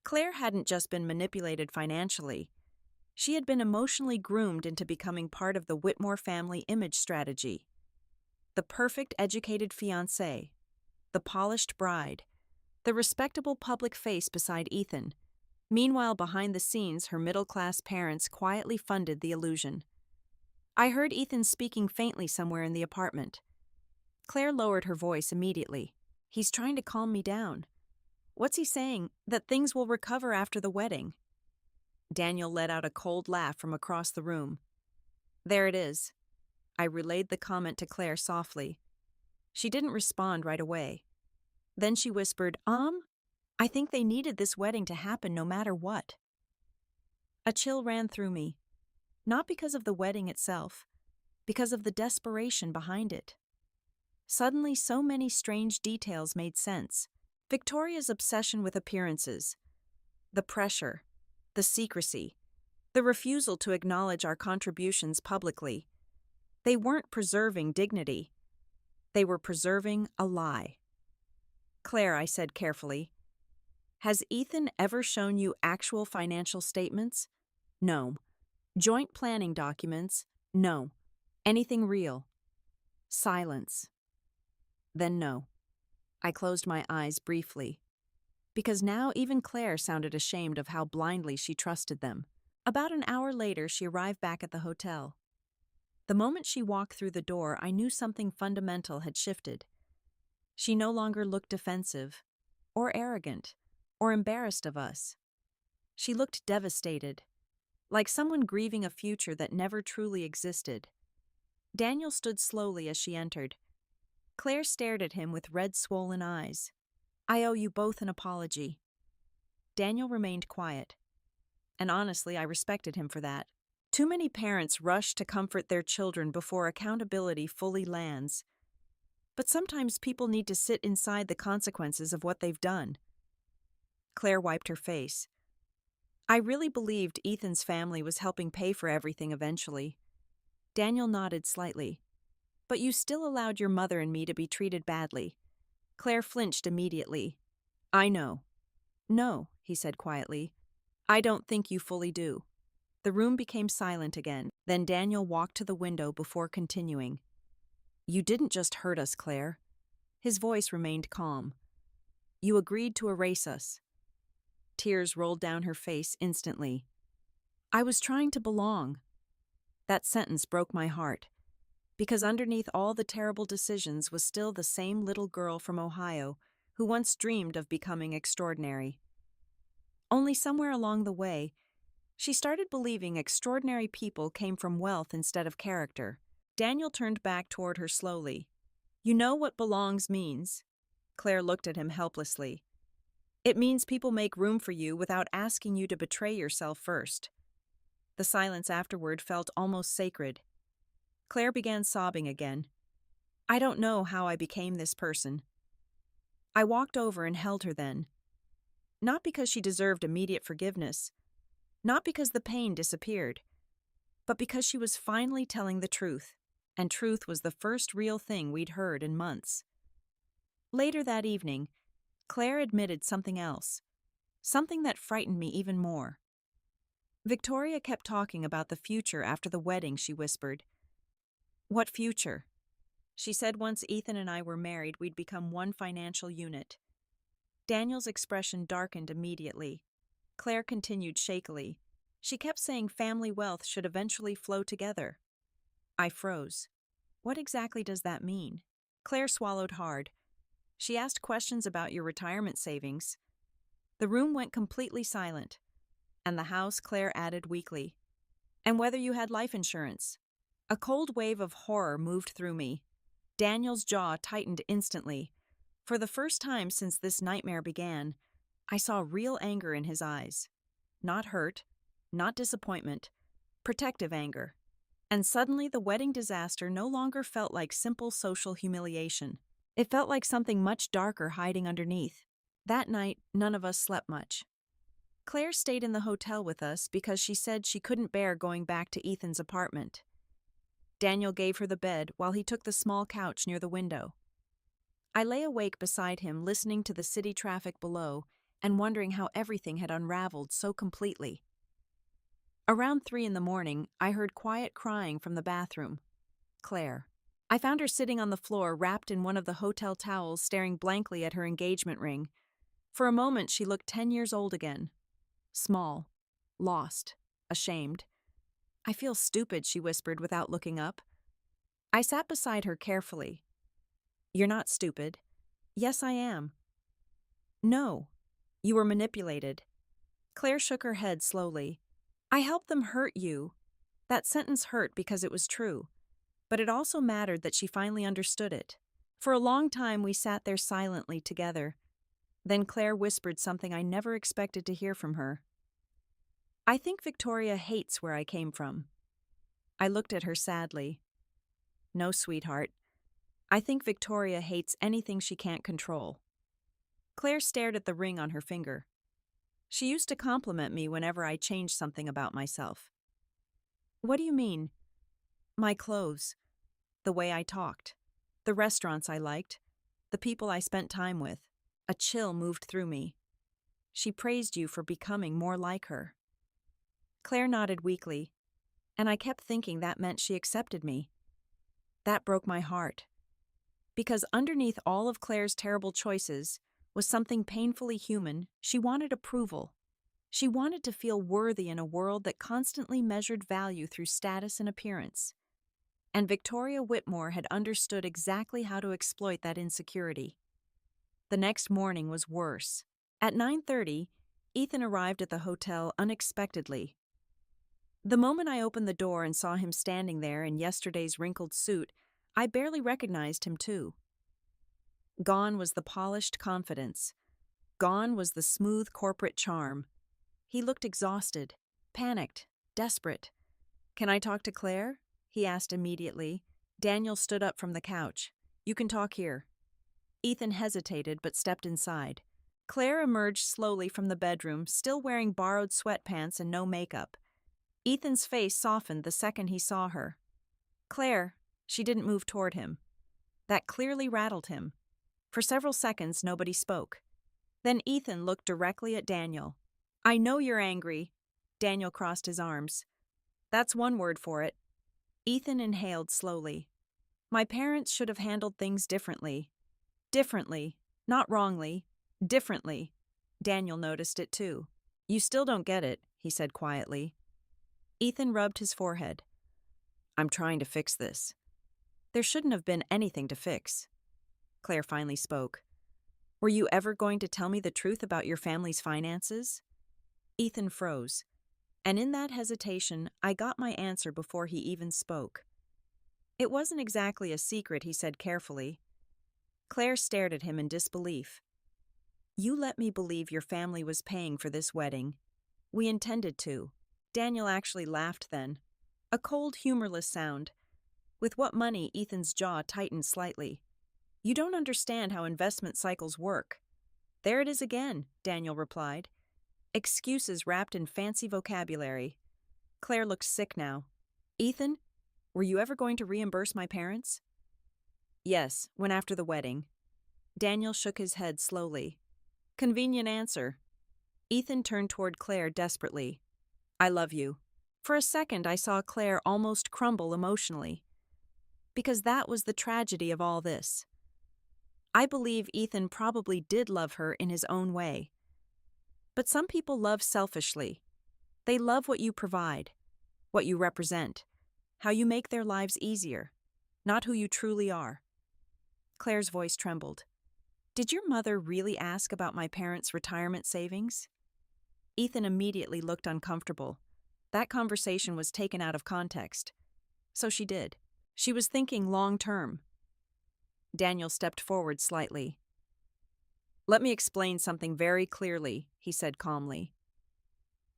Claire hadn't just been manipulated financially. She had been emotionally groomed into becoming part of the Whitmore family image strategy. The perfect educated fiancée, the polished bride, the respectable public face beside Ethan. Meanwhile, behind the scenes, her middle-class parents quietly funded the illusion. I heard Ethan speaking faintly somewhere in the apartment. Claire lowered her voice immediately. "He's trying to calm me down." "What's he saying? That things will recover after the wedding?" Daniel let out a cold laugh from across the room. "There it is." I relayed the comment to Claire softly. She didn't respond right away. Then she whispered, I think they needed this wedding to happen no matter what. A chill ran through me, not because of the wedding itself, because of the desperation behind it. Suddenly, so many strange details made sense. Victoria's obsession with appearances, the pressure, the secrecy, the refusal to acknowledge our contributions publicly. They weren't preserving dignity. They were preserving a lie. Claire, I said carefully, has Ethan ever shown you actual financial statements? No. Joint planning documents? No. Anything real? Silence. Then no. I closed my eyes briefly, because now even Claire sounded ashamed of how blindly she trusted them. About an hour later, she arrived back at the hotel. The moment she walked through the door, I knew something fundamental had shifted. She no longer looked defensive, or arrogant, or embarrassed of us. She looked devastated, like someone grieving a future that never truly existed. Daniel stood slowly as she entered. Claire stared at him with red, swollen eyes. I owe you both an apology. Daniel remained quiet, and honestly, I respected him for that. Too many parents rush to comfort their children before accountability fully lands. But sometimes people need to sit inside the consequences of what they've done. Claire wiped her face. I really believed Ethan's family was helping pay for everything eventually. Daniel nodded slightly. But you still allowed your mother and me to be treated badly. Claire flinched immediately. I know. No, he said quietly. I don't think you fully do. The room became silent again. Then Daniel walked to the window before continuing. You didn't just hurt us, Claire. His voice remained calm. You agreed to erase us. Tears rolled down her face instantly. I was trying to belong. That sentence broke my heart, because underneath all the terrible decisions was still the same little girl from Ohio who once dreamed of becoming extraordinary. Only somewhere along the way, she started believing extraordinary people came from wealth instead of character. Daniel turned back toward her slowly. You know what belongs means? Claire looked at him helplessly. It means people make room for you without asking you to betray yourself first. The silence afterward felt almost sacred. Claire began sobbing again. I don't know how I became this person. I walked over and held her then. Not because she deserved immediate forgiveness, not because the pain disappeared, but because she was finally telling the truth, and truth was the first real thing we'd heard in months. Later that evening, Claire admitted something else, something that frightened me even more. Victoria kept talking about the future after the wedding, she whispered. What future? She said once Ethan and I were married, we'd become one financial unit. Daniel's expression darkened immediately. Claire continued shakily. She kept saying family wealth should eventually flow together. I froze. What exactly does that mean? Claire swallowed hard. She asked questions about your retirement savings. The room went completely silent. And the house, Claire added weakly. And whether you had life insurance. A cold wave of horror moved through me. Daniel's jaw tightened instantly. For the first time since this nightmare began, I saw real anger in his eyes. Not hurt, not disappointment, protective anger. And suddenly the wedding disaster no longer felt like simple social humiliation. It felt like something much darker hiding underneath. That night, none of us slept much. Claire stayed in the hotel with us because she said she couldn't bear going back to Ethan's apartment. Daniel gave her the bed while he took the small couch near the window. I lay awake beside him, listening to the city traffic below and wondering how everything had unraveled so completely. Around 3 a.m, I heard quiet crying from the bathroom. Claire. I found her sitting on the floor, wrapped in one of the hotel towels, staring blankly at her engagement ring. For a moment, she looked 10 years old again. Small, lost, ashamed. I feel stupid, she whispered without looking up. I sat beside her carefully. You're not stupid. Yes, I am. No, you were manipulated. Claire shook her head slowly. I helped them hurt you. That sentence hurt because it was true. But it also mattered that she finally understood it. For a long time, we sat there silently together. Then Claire whispered something I never expected to hear from her. I think Victoria hates where I came from. I looked at her sadly. No, sweetheart. I think Victoria hates anything she can't control. Claire stared at the ring on her finger. She used to compliment me whenever I changed something about myself. What do you mean? My clothes, the way I talked, the restaurants I liked, the people I spent time with. A chill moved through me. She praised you for becoming more like her. Claire nodded weakly, and I kept thinking that meant she accepted me. That broke my heart. Because underneath all of Claire's terrible choices was something painfully human. She wanted approval. She wanted to feel worthy in a world that constantly measured value through status and appearance. And Victoria Whitmore had understood exactly how to exploit that insecurity. The next morning was worse. At 9:30, Ethan arrived at the hotel unexpectedly. The moment I opened the door and saw him standing there in yesterday's wrinkled suit, I barely recognized him too. Gone was the polished confidence. Gone was the smooth corporate charm. He looked exhausted, panicked, desperate. "Can I talk to Claire?" he asked immediately. Daniel stood up from the couch. "You can talk here." Ethan hesitated but stepped inside. Claire emerged slowly from the bedroom, still wearing borrowed sweatpants and no makeup. Ethan's face softened the second he saw her. "Claire," she didn't move toward him. That clearly rattled him. For several seconds, nobody spoke. Then Ethan looked directly at Daniel. "I know you're angry." Daniel crossed his arms. "That's one word for it." Ethan inhaled slowly. "My parents should have handled things differently. Differently. Not wrongly. Differently." Daniel noticed it too. "You still don't get it," he said quietly. Ethan rubbed his forehead. "I'm trying to fix this." "There shouldn't have been anything to fix." Claire finally spoke. "Were you ever going to tell me the truth about your family's finances?" Ethan froze. And in that hesitation, I got my answer before he even spoke. "It wasn't exactly a secret," he said carefully. Claire stared at him in disbelief. "You let me believe your family was paying for this wedding. We intended to." Daniel actually laughed then. A cold, humorless sound. With what money, Ethan's jaw tightened slightly. "You don't understand how investment cycles work." "There it is again," Daniel replied. Excuses wrapped in fancy vocabulary. Claire looked sick now. "Ethan, were you ever going to reimburse my parents?" "Yes, when after the wedding." Daniel shook his head slowly. "Convenient answer." Ethan turned toward Claire desperately. "I love you." For a second, I saw Claire almost crumble emotionally. Because that was the tragedy of all this. I believe Ethan probably did love her in his own way. But some people love selfishly. They love what you provide, what you represent, how you make their lives easier, not who you truly are. Claire's voice trembled. "Did your mother really ask about my parents' retirement savings?" Ethan immediately looked uncomfortable. That conversation was taken out of context. So she did. She was thinking long-term. Daniel stepped forward slightly. "Let me explain something very clearly," he said calmly.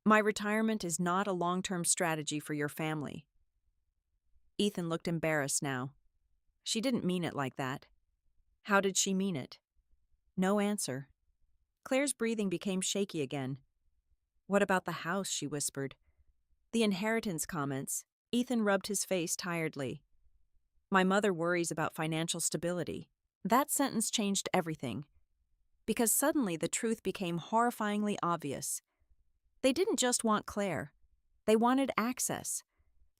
"My retirement is not a long-term strategy for your family." Ethan looked embarrassed now. She didn't mean it like that. How did she mean it? No answer. Claire's breathing became shaky again. "What about the house?" she whispered. "The inheritance comments." Ethan rubbed his face tiredly. "My mother worries about financial stability." That sentence changed everything. Because suddenly the truth became horrifyingly obvious. They didn't just want Claire. They wanted access.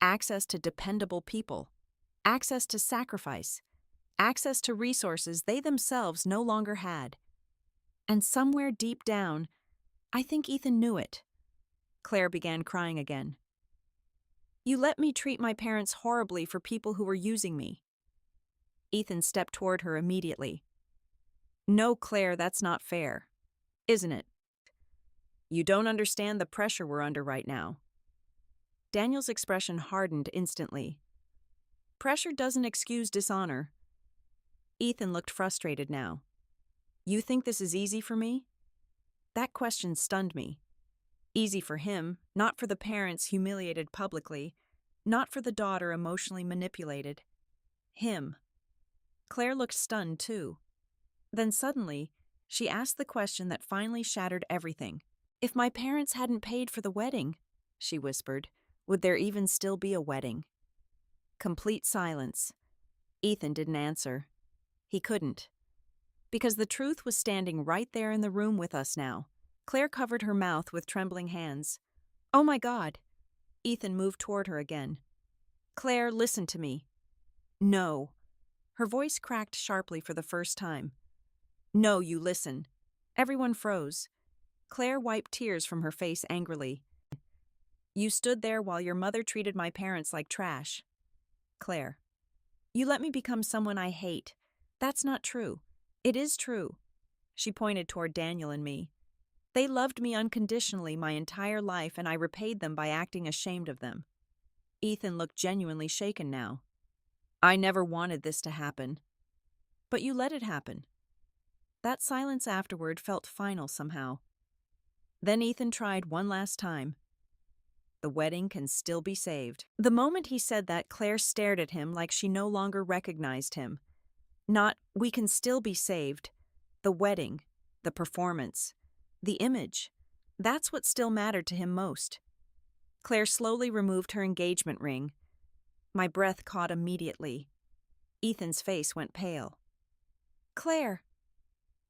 Access to dependable people. Access to sacrifice. Access to resources they themselves no longer had. And somewhere deep down, I think Ethan knew it. Claire began crying again. "You let me treat my parents horribly for people who were using me." Ethan stepped toward her immediately. "No, Claire, that's not fair. Isn't it? You don't understand the pressure we're under right now." Daniel's expression hardened instantly. "Pressure doesn't excuse dishonor." Ethan looked frustrated now. You think this is easy for me? That question stunned me. Easy for him, not for the parents humiliated publicly, not for the daughter emotionally manipulated. Him. Claire looked stunned, too. Then suddenly, she asked the question that finally shattered everything. If my parents hadn't paid for the wedding, she whispered, would there even still be a wedding? Complete silence. Ethan didn't answer. He couldn't. Because the truth was standing right there in the room with us now. Claire covered her mouth with trembling hands. Oh my God! Ethan moved toward her again. Claire, listen to me. No. Her voice cracked sharply for the first time. No, you listen. Everyone froze. Claire wiped tears from her face angrily. You stood there while your mother treated my parents like trash. Claire. You let me become someone I hate. That's not true. It is true. She pointed toward Daniel and me. They loved me unconditionally my entire life, and I repaid them by acting ashamed of them. Ethan looked genuinely shaken now. I never wanted this to happen. But you let it happen. That silence afterward felt final somehow. Then Ethan tried one last time. The wedding can still be saved. The moment he said that, Claire stared at him like she no longer recognized him. Not, we can still be saved. The wedding, the performance, the image. That's what still mattered to him most. Claire slowly removed her engagement ring. My breath caught immediately. Ethan's face went pale. Claire!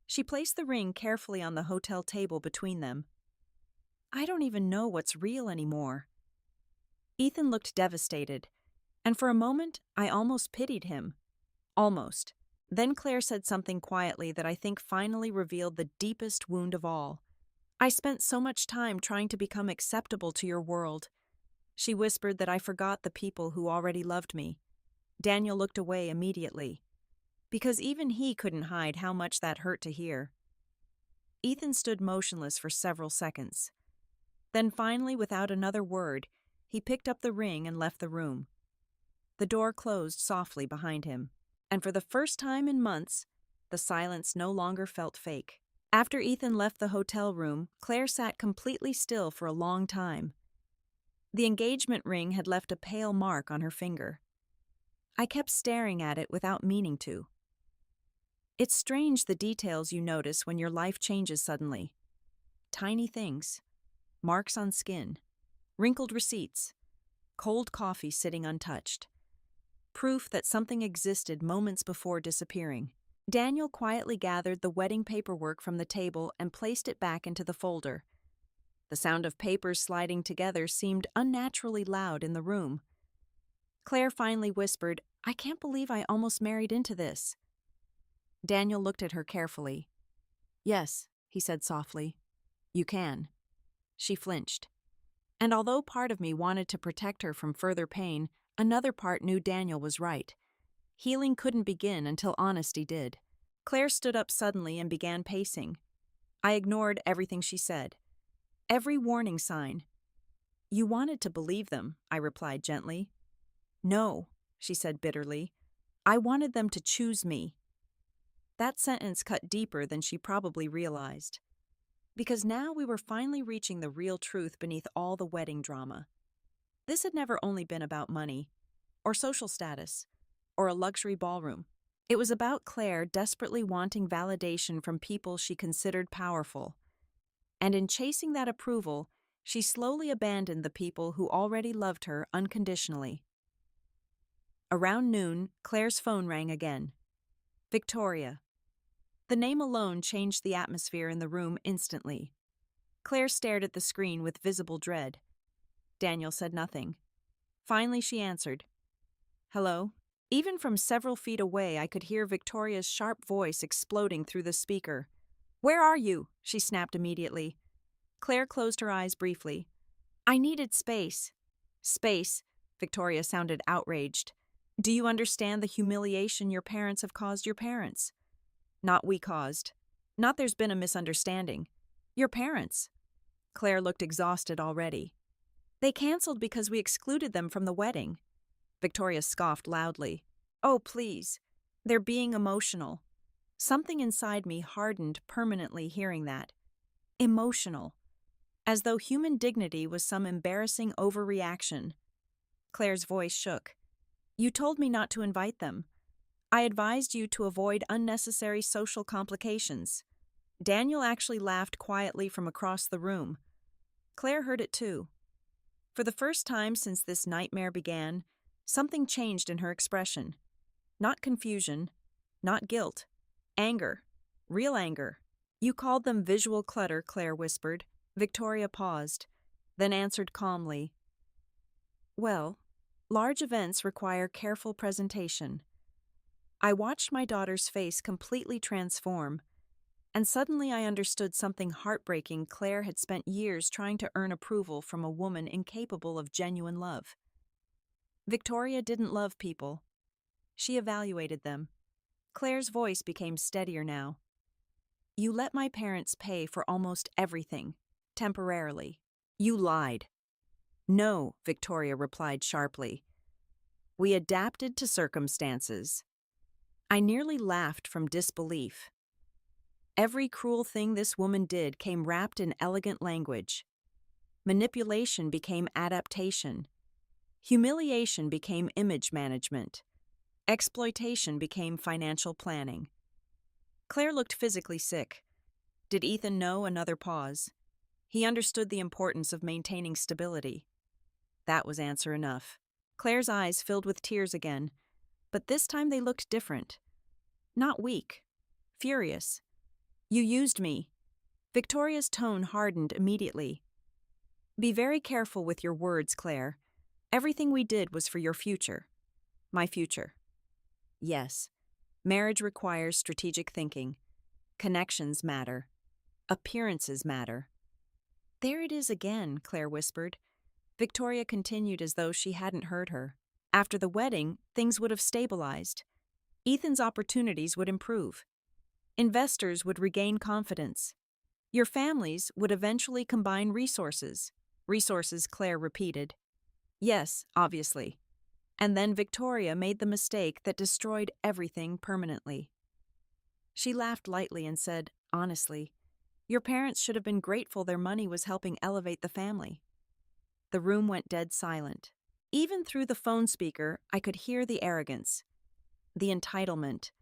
She placed the ring carefully on the hotel table between them. I don't even know what's real anymore. Ethan looked devastated, and for a moment I almost pitied him. Almost. Then Claire said something quietly that I think finally revealed the deepest wound of all. I spent so much time trying to become acceptable to your world. She whispered that I forgot the people who already loved me. Daniel looked away immediately, because even he couldn't hide how much that hurt to hear. Ethan stood motionless for several seconds. Then finally, without another word, he picked up the ring and left the room. The door closed softly behind him, and for the first time in months, the silence no longer felt fake. After Ethan left the hotel room, Claire sat completely still for a long time. The engagement ring had left a pale mark on her finger. I kept staring at it without meaning to. It's strange the details you notice when your life changes suddenly. Tiny things. Marks on skin. Wrinkled receipts. Cold coffee sitting untouched. Proof that something existed moments before disappearing. Daniel quietly gathered the wedding paperwork from the table and placed it back into the folder. The sound of papers sliding together seemed unnaturally loud in the room. Claire finally whispered, I can't believe I almost married into this. Daniel looked at her carefully. Yes, he said softly. You can. She flinched. And although part of me wanted to protect her from further pain, another part knew Daniel was right. Healing couldn't begin until honesty did. Claire stood up suddenly and began pacing. I ignored everything she said. Every warning sign. You wanted to believe them, I replied gently. No, she said bitterly. I wanted them to choose me. That sentence cut deeper than she probably realized. Because now we were finally reaching the real truth beneath all the wedding drama. This had never only been about money, or social status, or a luxury ballroom. It was about Claire desperately wanting validation from people she considered powerful. And in chasing that approval, she slowly abandoned the people who already loved her unconditionally. Around noon, Claire's phone rang again. Victoria. The name alone changed the atmosphere in the room instantly. Claire stared at the screen with visible dread. Daniel said nothing. Finally, she answered. Hello? Even from several feet away, I could hear Victoria's sharp voice exploding through the speaker. Where are you? She snapped immediately. Claire closed her eyes briefly. I needed space. Space? Victoria sounded outraged. Do you understand the humiliation your parents have caused your parents? Not we caused. Not there's been a misunderstanding. Your parents. Claire looked exhausted already. They canceled because we excluded them from the wedding. Victoria scoffed loudly. Oh, please. They're being emotional. Something inside me hardened permanently hearing that. Emotional. As though human dignity was some embarrassing overreaction. Claire's voice shook. You told me not to invite them. I advised you to avoid unnecessary social complications. Daniel actually laughed quietly from across the room. Claire heard it too. For the first time since this nightmare began, something changed in her expression. Not confusion, not guilt. Anger. Real anger. You called them visual clutter, Claire whispered. Victoria paused, then answered calmly. Well, large events require careful presentation. I watched my daughter's face completely transform, and suddenly I understood something heartbreaking. Claire had spent years trying to earn approval from a woman incapable of genuine love. Victoria didn't love people. She evaluated them. Claire's voice became steadier now. You let my parents pay for almost everything, temporarily. You lied. No, Victoria replied sharply. We adapted to circumstances. I nearly laughed from disbelief. Every cruel thing this woman did came wrapped in elegant language. Manipulation became adaptation. Humiliation became image management. Exploitation became financial planning. Claire looked physically sick. Did Ethan know? Another pause. He understood the importance of maintaining stability. That was answer enough. Claire's eyes filled with tears again, but this time they looked different. Not weak. Furious. You used me. Victoria's tone hardened immediately. Be very careful with your words, Claire. Everything we did was for your future. My future. Yes. Marriage requires strategic thinking. Connections matter. Appearances matter. There it is again, Claire whispered. Victoria continued as though she hadn't heard her. After the wedding, things would have stabilized. Ethan's opportunities would improve. Investors would regain confidence. Your families would eventually combine resources. Resources, Claire repeated. Yes, obviously. And then Victoria made the mistake that destroyed everything permanently. She laughed lightly and said, honestly, your parents should have been grateful their money was helping elevate the family. The room went dead silent. Even through the phone speaker, I could hear the arrogance, the entitlement,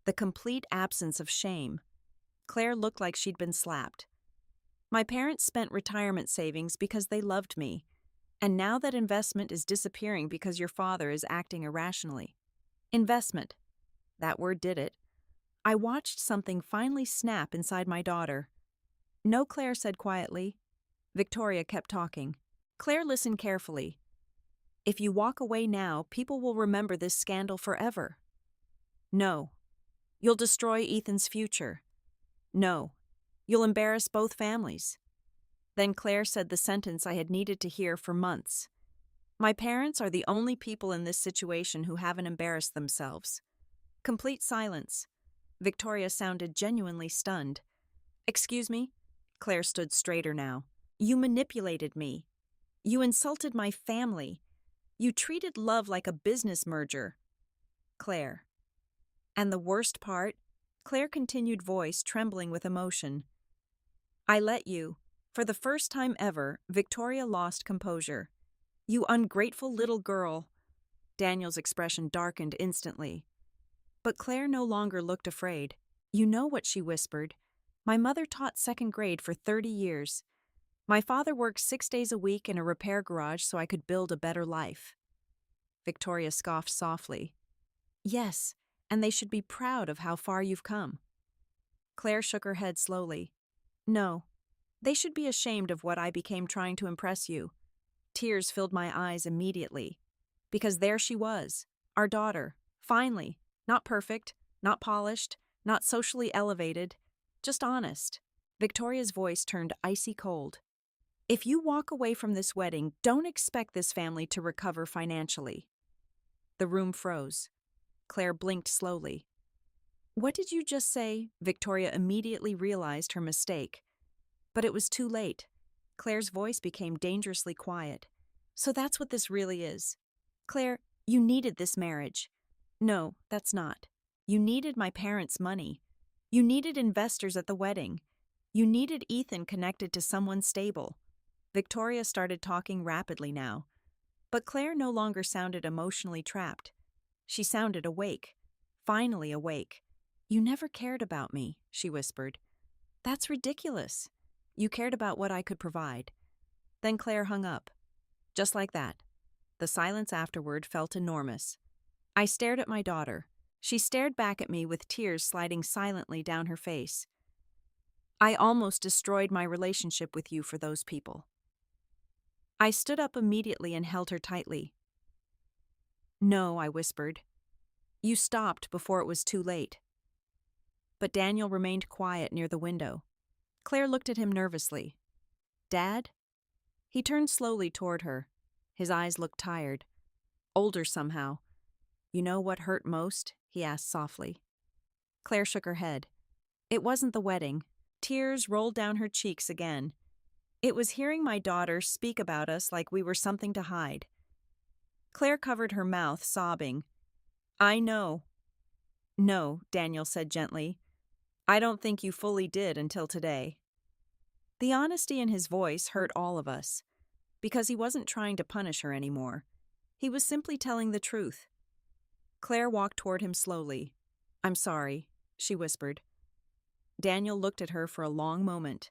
the complete absence of shame. Claire looked like she'd been slapped. My parents spent retirement savings because they loved me, and now that investment is disappearing because your father is acting irrationally. Investment. That word did it. I watched something finally snap inside my daughter. No, Claire said quietly. Victoria kept talking. Claire listened carefully. If you walk away now, people will remember this scandal forever. No. You'll destroy Ethan's future. No. You'll embarrass both families. Then Claire said the sentence I had needed to hear for months. My parents are the only people in this situation who haven't embarrassed themselves. Complete silence. Victoria sounded genuinely stunned. Excuse me? Claire stood straighter now. You manipulated me. You insulted my family. You treated love like a business merger. Claire. And the worst part? Claire continued, voice trembling with emotion. I let you. For the first time ever, Victoria lost composure. You ungrateful little girl. Daniel's expression darkened instantly. But Claire no longer looked afraid. You know what she whispered. My mother taught second grade for 30 years. My father worked 6 days a week in a repair garage so I could build a better life. Victoria scoffed softly. Yes, and they should be proud of how far you've come. Claire shook her head slowly. No, they should be ashamed of what I became trying to impress you. Tears filled my eyes immediately. Because there she was, our daughter, finally, not perfect, not polished, not socially elevated, just honest. Victoria's voice turned icy cold. If you walk away from this wedding, don't expect this family to recover financially. The room froze. Claire blinked slowly. What did you just say? Victoria immediately realized her mistake. But it was too late. Claire's voice became dangerously quiet. So that's what this really is. Claire, you needed this marriage. No, that's not. You needed my parents' money. You needed investors at the wedding. You needed Ethan connected to someone stable. Victoria started talking rapidly now, but Claire no longer sounded emotionally trapped. She sounded awake. Finally awake. You never cared about me, she whispered. That's ridiculous. You cared about what I could provide. Then Claire hung up. Just like that. The silence afterward felt enormous. I stared at my daughter. She stared back at me with tears sliding silently down her face. I almost destroyed my relationship with you for those people. I stood up immediately and held her tightly. No, I whispered. You stopped before it was too late. But Daniel remained quiet near the window. Claire looked at him nervously. Dad? He turned slowly toward her. His eyes looked tired. Older somehow. You know what hurt most? He asked softly. Claire shook her head. It wasn't the wedding. Tears rolled down her cheeks again. It was hearing my daughter speak about us like we were something to hide. Claire covered her mouth, sobbing. I know. No, Daniel said gently. I don't think you fully did until today. The honesty in his voice hurt all of us, because he wasn't trying to punish her anymore. He was simply telling the truth. Claire walked toward him slowly. I'm sorry, she whispered. Daniel looked at her for a long moment.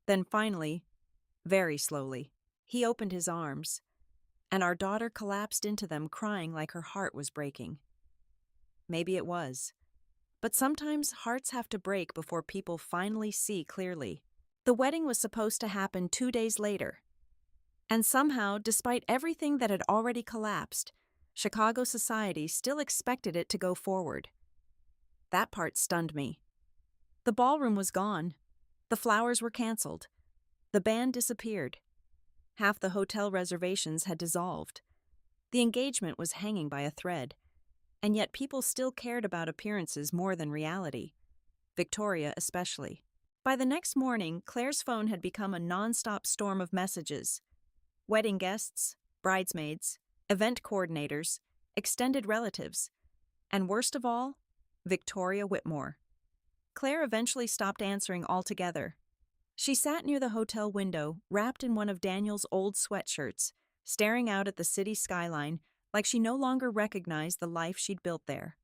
Then finally, very slowly, he opened his arms, and our daughter collapsed into them crying like her heart was breaking. Maybe it was. But sometimes hearts have to break before people finally see clearly. The wedding was supposed to happen 2 days later. And somehow, despite everything that had already collapsed, Chicago society still expected it to go forward. That part stunned me. The ballroom was gone. The flowers were canceled. The band disappeared. Half the hotel reservations had dissolved. The engagement was hanging by a thread. And yet people still cared about appearances more than reality. Victoria especially. By the next morning, Claire's phone had become a non-stop storm of messages. Wedding guests, bridesmaids, event coordinators, extended relatives, and worst of all, Victoria Whitmore. Claire eventually stopped answering altogether. She sat near the hotel window, wrapped in one of Daniel's old sweatshirts, staring out at the city skyline like she no longer recognized the life she'd built there.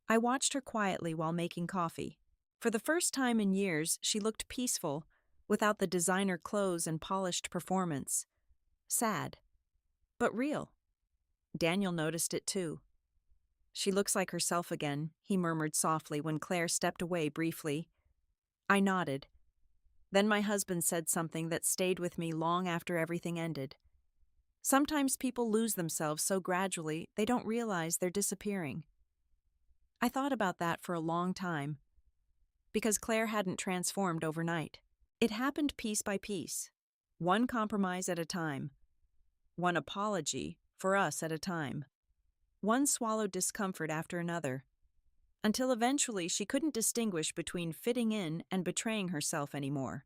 I watched her quietly while making coffee. For the first time in years, she looked peaceful, without the designer clothes and polished performance. Sad, but real. Daniel noticed it too. She looks like herself again, he murmured softly when Claire stepped away briefly. I nodded. Then my husband said something that stayed with me long after everything ended. Sometimes people lose themselves so gradually they don't realize they're disappearing. I thought about that for a long time, because Claire hadn't transformed overnight. It happened piece by piece, one compromise at a time, one apology for us at a time, one swallowed discomfort after another, until eventually she couldn't distinguish between fitting in and betraying herself anymore.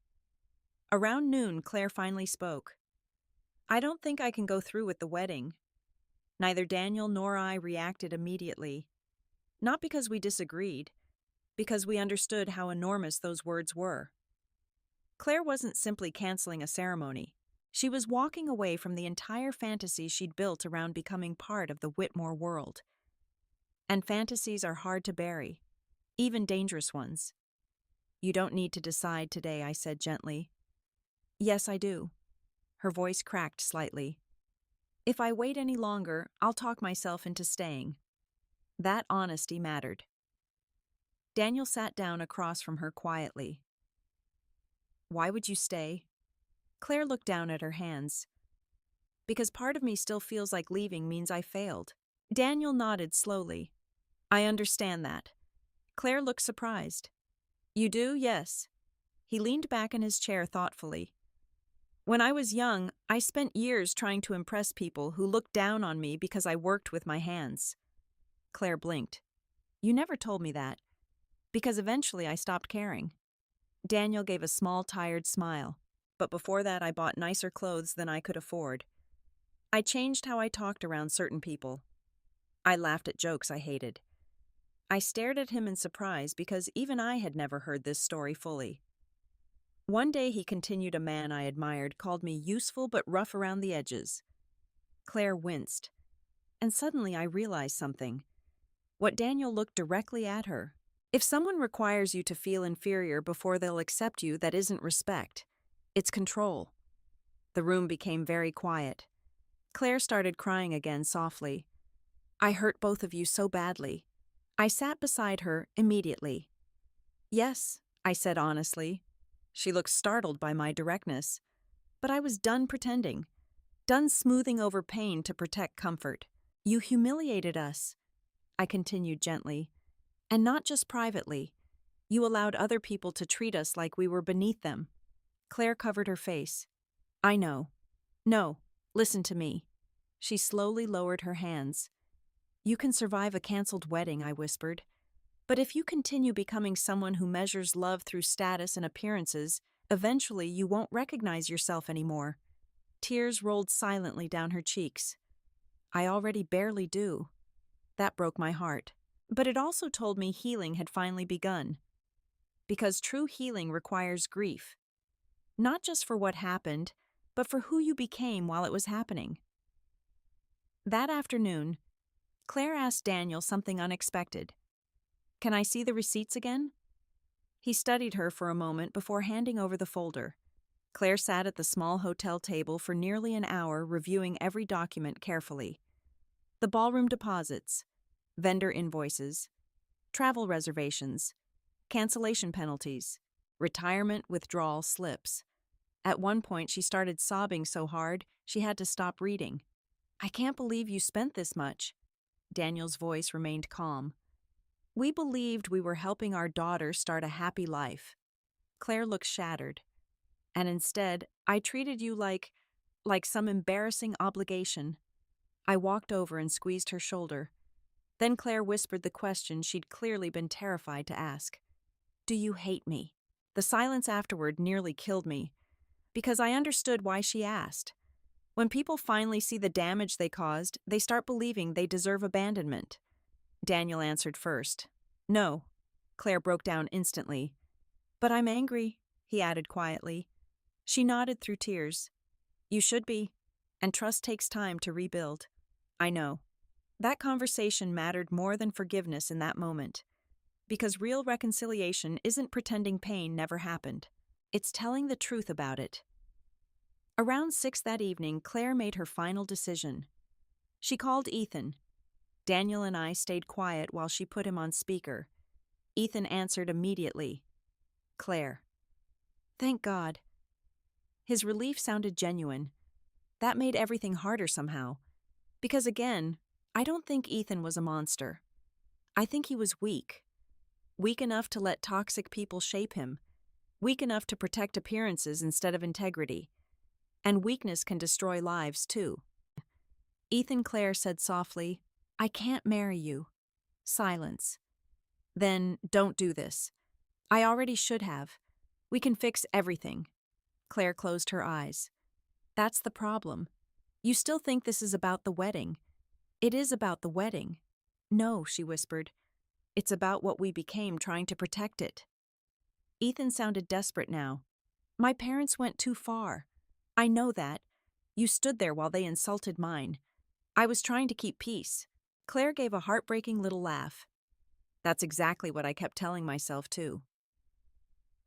Around noon, Claire finally spoke. I don't think I can go through with the wedding. Neither Daniel nor I reacted immediately. Not because we disagreed, because we understood how enormous those words were. Claire wasn't simply canceling a ceremony. She was walking away from the entire fantasy she'd built around becoming part of the Whitmore world. And fantasies are hard to bury, even dangerous ones. You don't need to decide today, I said gently. Yes, I do. Her voice cracked slightly. If I wait any longer, I'll talk myself into staying. That honesty mattered. Daniel sat down across from her quietly. Why would you stay? Claire looked down at her hands. Because part of me still feels like leaving means I failed. Daniel nodded slowly. I understand that. Claire looked surprised. You do? Yes. He leaned back in his chair thoughtfully. When I was young, I spent years trying to impress people who looked down on me because I worked with my hands. Claire blinked. You never told me that. Because eventually I stopped caring. Daniel gave a small, tired smile. But before that, I bought nicer clothes than I could afford. I changed how I talked around certain people. I laughed at jokes I hated. I stared at him in surprise because even I had never heard this story fully. One day he continued, a man I admired called me useful but rough around the edges. Claire winced, and suddenly I realized something. What Daniel looked directly at her. If someone requires you to feel inferior before they'll accept you, that isn't respect. It's control. The room became very quiet. Claire started crying again softly. I hurt both of you so badly. I sat beside her immediately. Yes, I said honestly. She looked startled by my directness. But I was done pretending, done smoothing over pain to protect comfort. You humiliated us, I continued gently. And not just privately. You allowed other people to treat us like we were beneath them. Claire covered her face. I know. No, listen to me. She slowly lowered her hands. You can survive a canceled wedding, I whispered. But if you continue becoming someone who measures love through status and appearances, eventually you won't recognize yourself anymore. Tears rolled silently down her cheeks. I already barely do. That broke my heart. But it also told me healing had finally begun. Because true healing requires grief. Not just for what happened, but for who you became while it was happening. That afternoon, Claire asked Daniel something unexpected. Can I see the receipts again? He studied her for a moment before handing over the folder. Claire sat at the small hotel table for nearly an hour reviewing every document carefully. The ballroom deposits, vendor invoices, travel reservations, cancellation penalties, retirement withdrawal slips. At one point, she started sobbing so hard she had to stop reading. I can't believe you spent this much. Daniel's voice remained calm. We believed we were helping our daughter start a happy life. Claire looked shattered. And instead, I treated you like some embarrassing obligation. I walked over and squeezed her shoulder. Then Claire whispered the question she'd clearly been terrified to ask. Do you hate me? The silence afterward nearly killed me, because I understood why she asked. When people finally see the damage they caused, they start believing they deserve abandonment. Daniel answered first. No. Claire broke down instantly. But I'm angry, he added quietly. She nodded through tears. You should be. And trust takes time to rebuild. I know. That conversation mattered more than forgiveness in that moment. Because real reconciliation isn't pretending pain never happened. It's telling the truth about it. Around 6 that evening, Claire made her final decision. She called Ethan. Daniel and I stayed quiet while she put him on speaker. Ethan answered immediately. Claire. Thank God. His relief sounded genuine. That made everything harder somehow. Because again, I don't think Ethan was a monster. I think he was weak. Weak enough to let toxic people shape him. Weak enough to protect appearances instead of integrity. And weakness can destroy lives, too. Ethan, Claire said softly, I can't marry you. Silence. Then, don't do this. I already should have. We can fix everything. Claire closed her eyes. That's the problem. You still think this is about the wedding. It is about the wedding. No, she whispered. It's about what we became trying to protect it. Ethan sounded desperate now. My parents went too far. I know that. You stood there while they insulted mine. I was trying to keep peace. Claire gave a heartbreaking little laugh. That's exactly what I kept telling myself, too.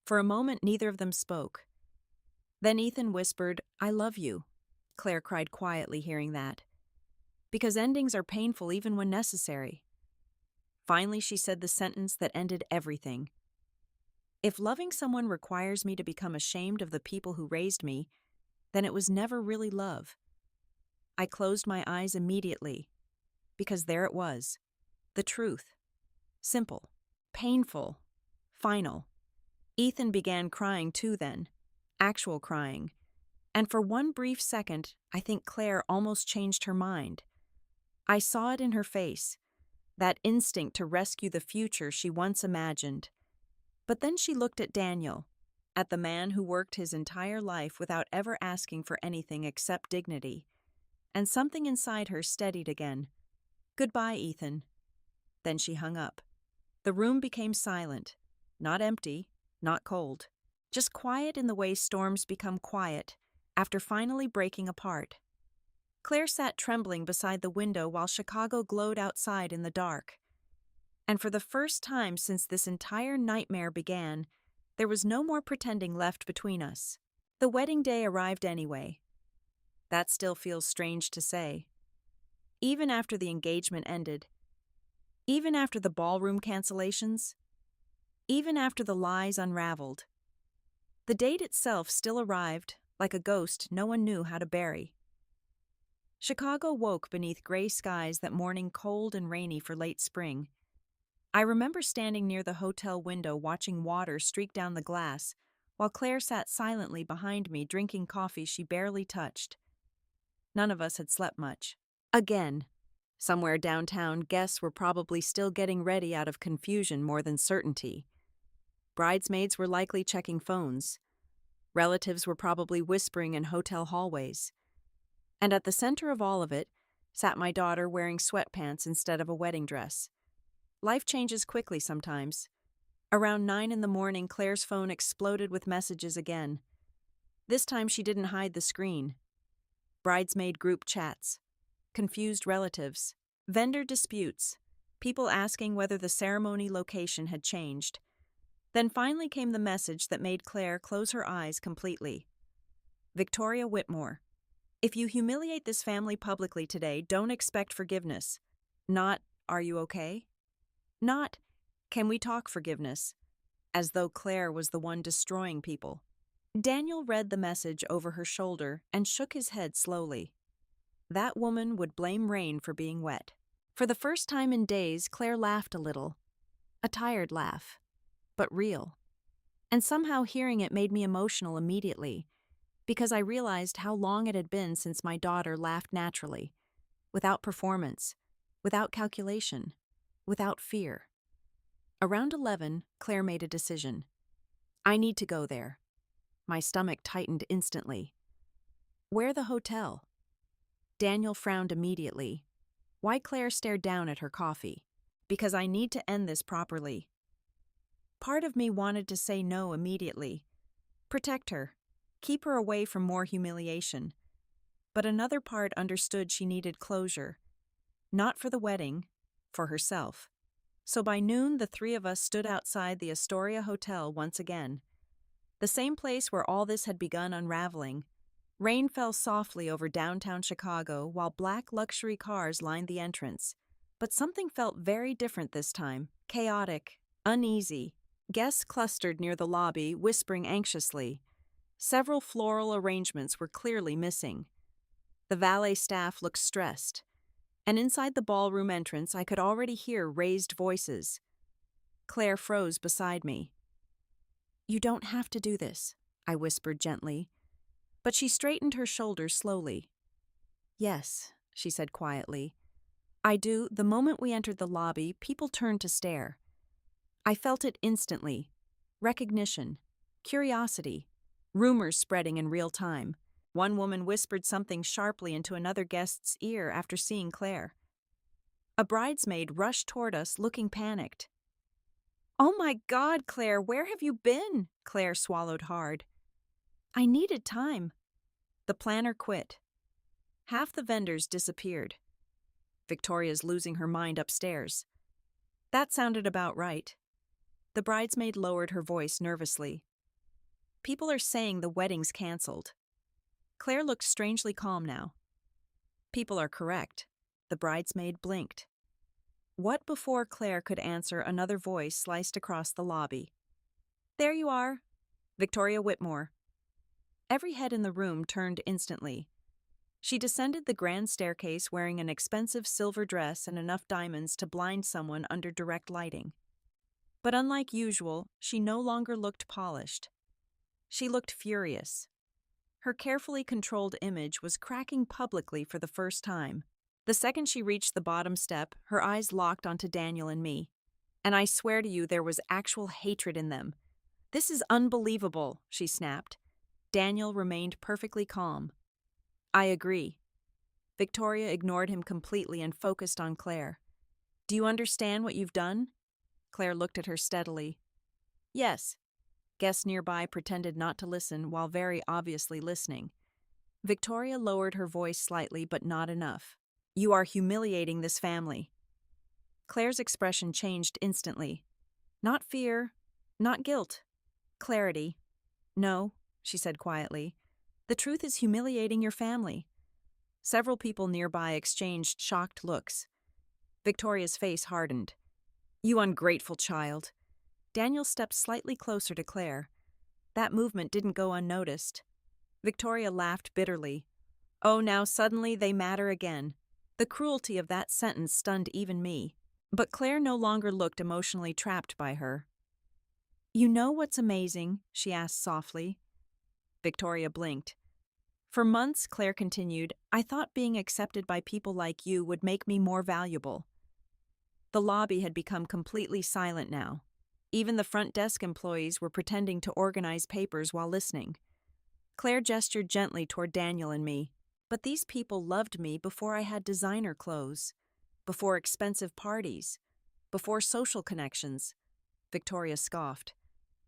For a moment, neither of them spoke. Then Ethan whispered, I love you. Claire cried quietly, hearing that. Because endings are painful even when necessary. Finally, she said the sentence that ended everything. If loving someone requires me to become ashamed of the people who raised me, then it was never really love. I closed my eyes immediately, because there it was, the truth. Simple, painful, final. Ethan began crying too then, actual crying. And for one brief second, I think Claire almost changed her mind. I saw it in her face, that instinct to rescue the future she once imagined. But then she looked at Daniel, at the man who worked his entire life without ever asking for anything except dignity. And something inside her steadied again. Goodbye, Ethan. Then she hung up. The room became silent, not empty, not cold, just quiet in the way storms become quiet after finally breaking apart. Claire sat trembling beside the window while Chicago glowed outside in the dark. And for the first time since this entire nightmare began, there was no more pretending left between us. The wedding day arrived anyway. That still feels strange to say. Even after the engagement ended, even after the ballroom cancellations, even after the lies unraveled, the date itself still arrived like a ghost no one knew how to bury. Chicago woke beneath gray skies that morning, cold and rainy for late spring. I remember standing near the hotel window watching water streak down the glass, while Claire sat silently behind me drinking coffee she barely touched. None of us had slept much. Again, somewhere downtown, guests were probably still getting ready out of confusion more than certainty. Bridesmaids were likely checking phones. Relatives were probably whispering in hotel hallways. And at the center of all of it sat my daughter wearing sweatpants instead of a wedding dress. Life changes quickly sometimes. Around 9 in the morning, Claire's phone exploded with messages again. This time she didn't hide the screen. Bridesmaid group chats, confused relatives, vendor disputes, people asking whether the ceremony location had changed. Then finally came the message that made Claire close her eyes completely. Victoria Whitmore. If you humiliate this family publicly today, don't expect forgiveness. Not, are you okay? Not, can we talk forgiveness? As though Claire was the one destroying people. Daniel read the message over her shoulder and shook his head slowly. That woman would blame rain for being wet. For the first time in days, Claire laughed a little. A tired laugh, but real. And somehow hearing it made me emotional immediately, because I realized how long it had been since my daughter laughed naturally, without performance, without calculation, without fear. Around 11, Claire made a decision. I need to go there. My stomach tightened instantly. Where the hotel? Daniel frowned immediately. Why Claire stared down at her coffee? Because I need to end this properly. Part of me wanted to say no immediately. Protect her. Keep her away from more humiliation. But another part understood she needed closure. Not for the wedding, for herself. So by noon, the three of us stood outside the Astoria Hotel once again. The same place where all this had begun unraveling. Rain fell softly over downtown Chicago while black luxury cars lined the entrance. But something felt very different this time. Chaotic, uneasy. Guests clustered near the lobby, whispering anxiously. Several floral arrangements were clearly missing. The valet staff looked stressed. And inside the ballroom entrance, I could already hear raised voices. Claire froze beside me. You don't have to do this, I whispered gently. But she straightened her shoulders slowly. Yes, she said quietly. I do. The moment we entered the lobby, people turned to stare. I felt it instantly. Recognition, curiosity, rumors spreading in real time. One woman whispered something sharply into another guest's ear after seeing Claire. A bridesmaid rushed toward us, looking panicked. Oh my God, Claire, where have you been? Claire swallowed hard. I needed time. The planner quit. Half the vendors disappeared. Victoria's losing her mind upstairs. That sounded about right. The bridesmaid lowered her voice nervously. People are saying the wedding's canceled. Claire looked strangely calm now. People are correct. The bridesmaid blinked. What before Claire could answer, another voice sliced across the lobby. There you are, Victoria Whitmore. Every head in the room turned instantly. She descended the grand staircase wearing an expensive silver dress and enough diamonds to blind someone under direct lighting. But unlike usual, she no longer looked polished. She looked furious. Her carefully controlled image was cracking publicly for the first time. The second she reached the bottom step, her eyes locked onto Daniel and me. And I swear to you, there was actual hatred in them. This is unbelievable, she snapped. Daniel remained perfectly calm. I agree. Victoria ignored him completely and focused on Claire. Do you understand what you've done? Claire looked at her steadily. Yes. Guests nearby pretended not to listen while very obviously listening. Victoria lowered her voice slightly, but not enough. You are humiliating this family. Claire's expression changed instantly. Not fear, not guilt. Clarity. No, she said quietly. The truth is humiliating your family. Several people nearby exchanged shocked looks. Victoria's face hardened. You ungrateful child. Daniel stepped slightly closer to Claire. That movement didn't go unnoticed. Victoria laughed bitterly. Oh, now suddenly they matter again. The cruelty of that sentence stunned even me. But Claire no longer looked emotionally trapped by her. You know what's amazing? She asked softly. Victoria blinked. For months, Claire continued, I thought being accepted by people like you would make me more valuable. The lobby had become completely silent now. Even the front desk employees were pretending to organize papers while listening. Claire gestured gently toward Daniel and me. But these people loved me before I had designer clothes, before expensive parties, before social connections. Victoria scoffed.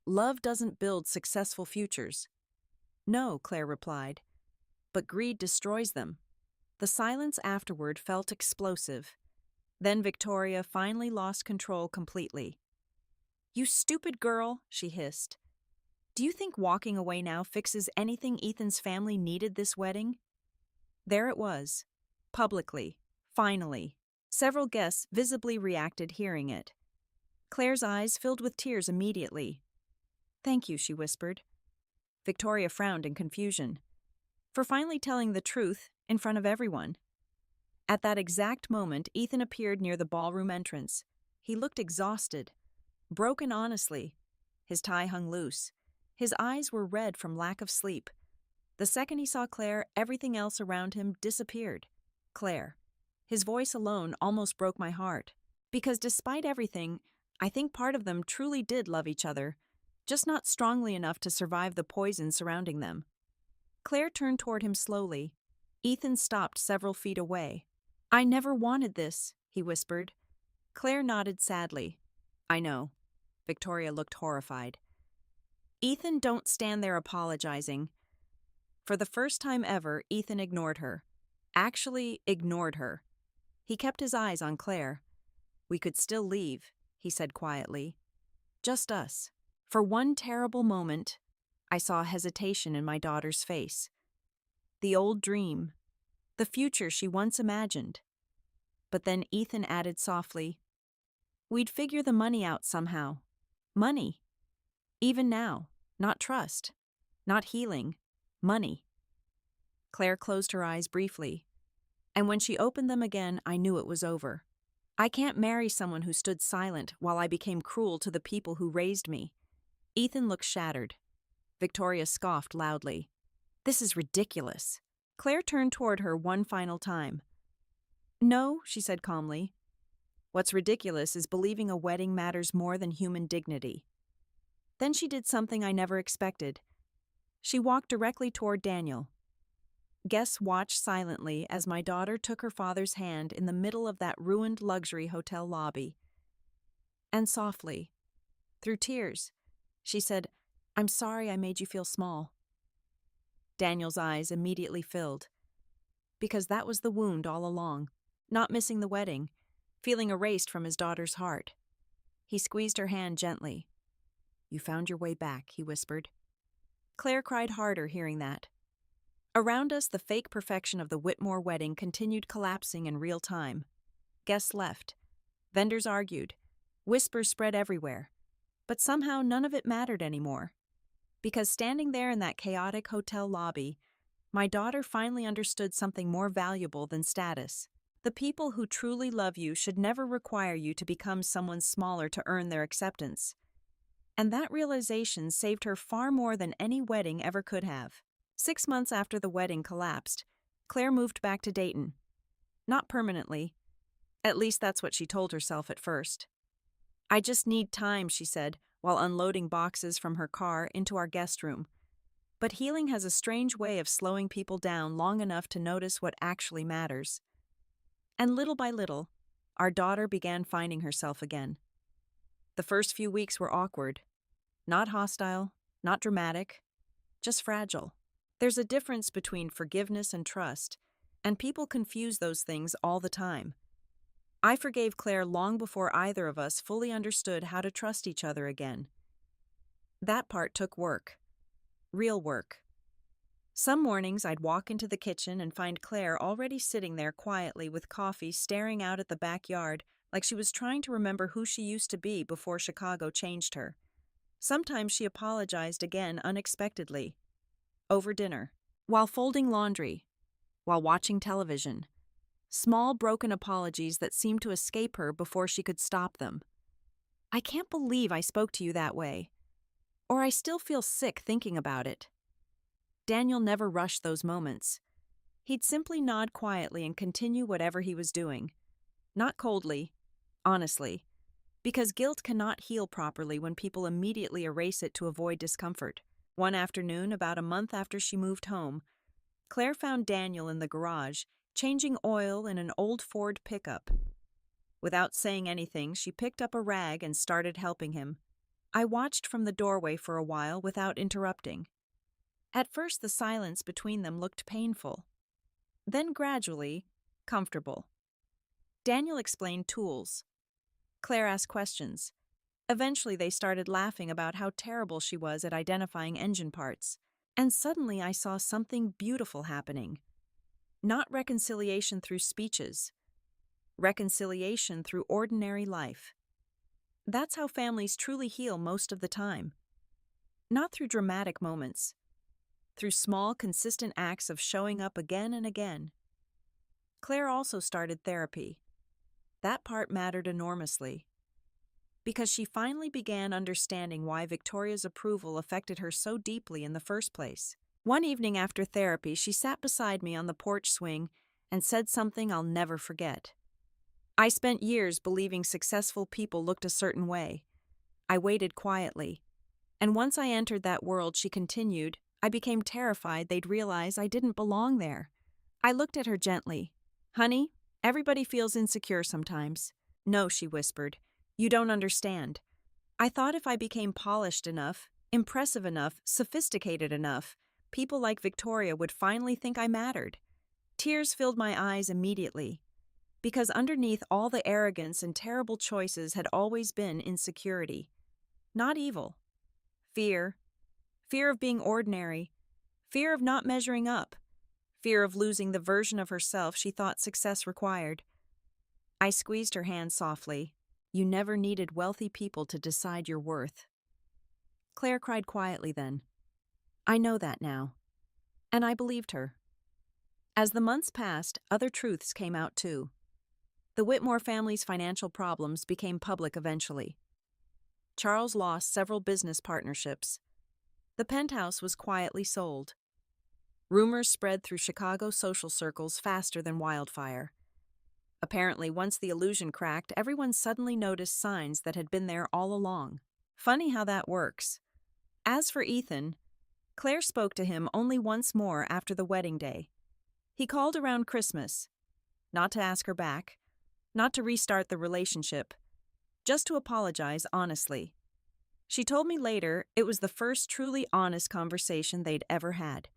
Love doesn't build successful futures. No, Claire replied. But greed destroys them. The silence afterward felt explosive. Then Victoria finally lost control completely. You stupid girl, she hissed. Do you think walking away now fixes anything Ethan's family needed this wedding? There it was. Publicly. Finally. Several guests visibly reacted hearing it. Claire's eyes filled with tears immediately. Thank you, she whispered. Victoria frowned in confusion. For finally telling the truth in front of everyone. At that exact moment, Ethan appeared near the ballroom entrance. He looked exhausted. Broken honestly. His tie hung loose. His eyes were red from lack of sleep. The second he saw Claire, everything else around him disappeared. Claire. His voice alone almost broke my heart. Because despite everything, I think part of them truly did love each other, just not strongly enough to survive the poison surrounding them. Claire turned toward him slowly. Ethan stopped several feet away. I never wanted this, he whispered. Claire nodded sadly. I know. Victoria looked horrified. Ethan, don't stand there apologizing. For the first time ever, Ethan ignored her. Actually, ignored her. He kept his eyes on Claire. We could still leave, he said quietly. Just us. For one terrible moment, I saw hesitation in my daughter's face. The old dream. The future she once imagined. But then Ethan added softly, we'd figure the money out somehow. Money. Even now. Not trust. Not healing. Money. Claire closed her eyes briefly. And when she opened them again, I knew it was over. I can't marry someone who stood silent while I became cruel to the people who raised me. Ethan looked shattered. Victoria scoffed loudly. This is ridiculous. Claire turned toward her one final time. No, she said calmly. What's ridiculous is believing a wedding matters more than human dignity. Then she did something I never expected. She walked directly toward Daniel. Guests watched silently as my daughter took her father's hand in the middle of that ruined luxury hotel lobby. And softly, through tears, she said, I'm sorry I made you feel small. Daniel's eyes immediately filled. Because that was the wound all along. Not missing the wedding, feeling erased from his daughter's heart. He squeezed her hand gently. You found your way back, he whispered. Claire cried harder hearing that. Around us, the fake perfection of the Whitmore wedding continued collapsing in real time. Guests left. Vendors argued. Whispers spread everywhere. But somehow none of it mattered anymore. Because standing there in that chaotic hotel lobby, my daughter finally understood something more valuable than status. The people who truly love you should never require you to become someone smaller to earn their acceptance. And that realization saved her far more than any wedding ever could have. 6 months after the wedding collapsed, Claire moved back to Dayton. Not permanently. At least that's what she told herself at first. I just need time, she said, while unloading boxes from her car into our guest room. But healing has a strange way of slowing people down long enough to notice what actually matters. And little by little, our daughter began finding herself again. The first few weeks were awkward. Not hostile, not dramatic, just fragile. There's a difference between forgiveness and trust, and people confuse those things all the time. I forgave Claire long before either of us fully understood how to trust each other again. That part took work. Real work. Some mornings I'd walk into the kitchen and find Claire already sitting there quietly with coffee, staring out at the backyard like she was trying to remember who she used to be before Chicago changed her. Sometimes she apologized again unexpectedly. Over dinner, while folding laundry, while watching television. Small broken apologies that seemed to escape her before she could stop them. I can't believe I spoke to you that way. Or I still feel sick thinking about it. Daniel never rushed those moments. He'd simply nod quietly and continue whatever he was doing. Not coldly, honestly, because guilt cannot heal properly when people immediately erase it to avoid discomfort. One afternoon, about a month after she moved home, Claire found Daniel in the garage, changing oil in an old Ford pickup. Without saying anything, she picked up a rag and started helping him. I watched from the doorway for a while without interrupting. At first, the silence between them looked painful. Then gradually, comfortable. Daniel explained tools. Claire asked questions. Eventually, they started laughing about how terrible she was at identifying engine parts. And suddenly I saw something beautiful happening. Not reconciliation through speeches. Reconciliation through ordinary life. That's how families truly heal most of the time. Not through dramatic moments. Through small, consistent acts of showing up again and again. Claire also started therapy. That part mattered enormously. Because she finally began understanding why Victoria's approval affected her so deeply in the first place. One evening after therapy, she sat beside me on the porch swing and said something I'll never forget. I spent years believing successful people looked a certain way. I waited quietly. And once I entered that world, she continued, I became terrified they'd realize I didn't belong there. I looked at her gently. Honey, everybody feels insecure sometimes. No, she whispered. You don't understand. I thought if I became polished enough, impressive enough, sophisticated enough, people like Victoria would finally think I mattered. Tears filled my eyes immediately. Because underneath all the arrogance and terrible choices had always been insecurity. Not evil. Fear. Fear of being ordinary. Fear of not measuring up. Fear of losing the version of herself she thought success required. I squeezed her hand softly. You never needed wealthy people to decide your worth. Claire cried quietly then. I know that now. And I believed her. As the months passed, other truths came out too. The Whitmore family's financial problems became public eventually. Charles lost several business partnerships. The penthouse was quietly sold. Rumors spread through Chicago social circles faster than wildfire. Apparently, once the illusion cracked, everyone suddenly noticed signs that had been there all along. Funny how that works. As for Ethan, Claire spoke to him only once more after the wedding day. He called around Christmas, not to ask her back, not to restart the relationship, just to apologize honestly. She told me later it was the first truly honest conversation they'd ever had.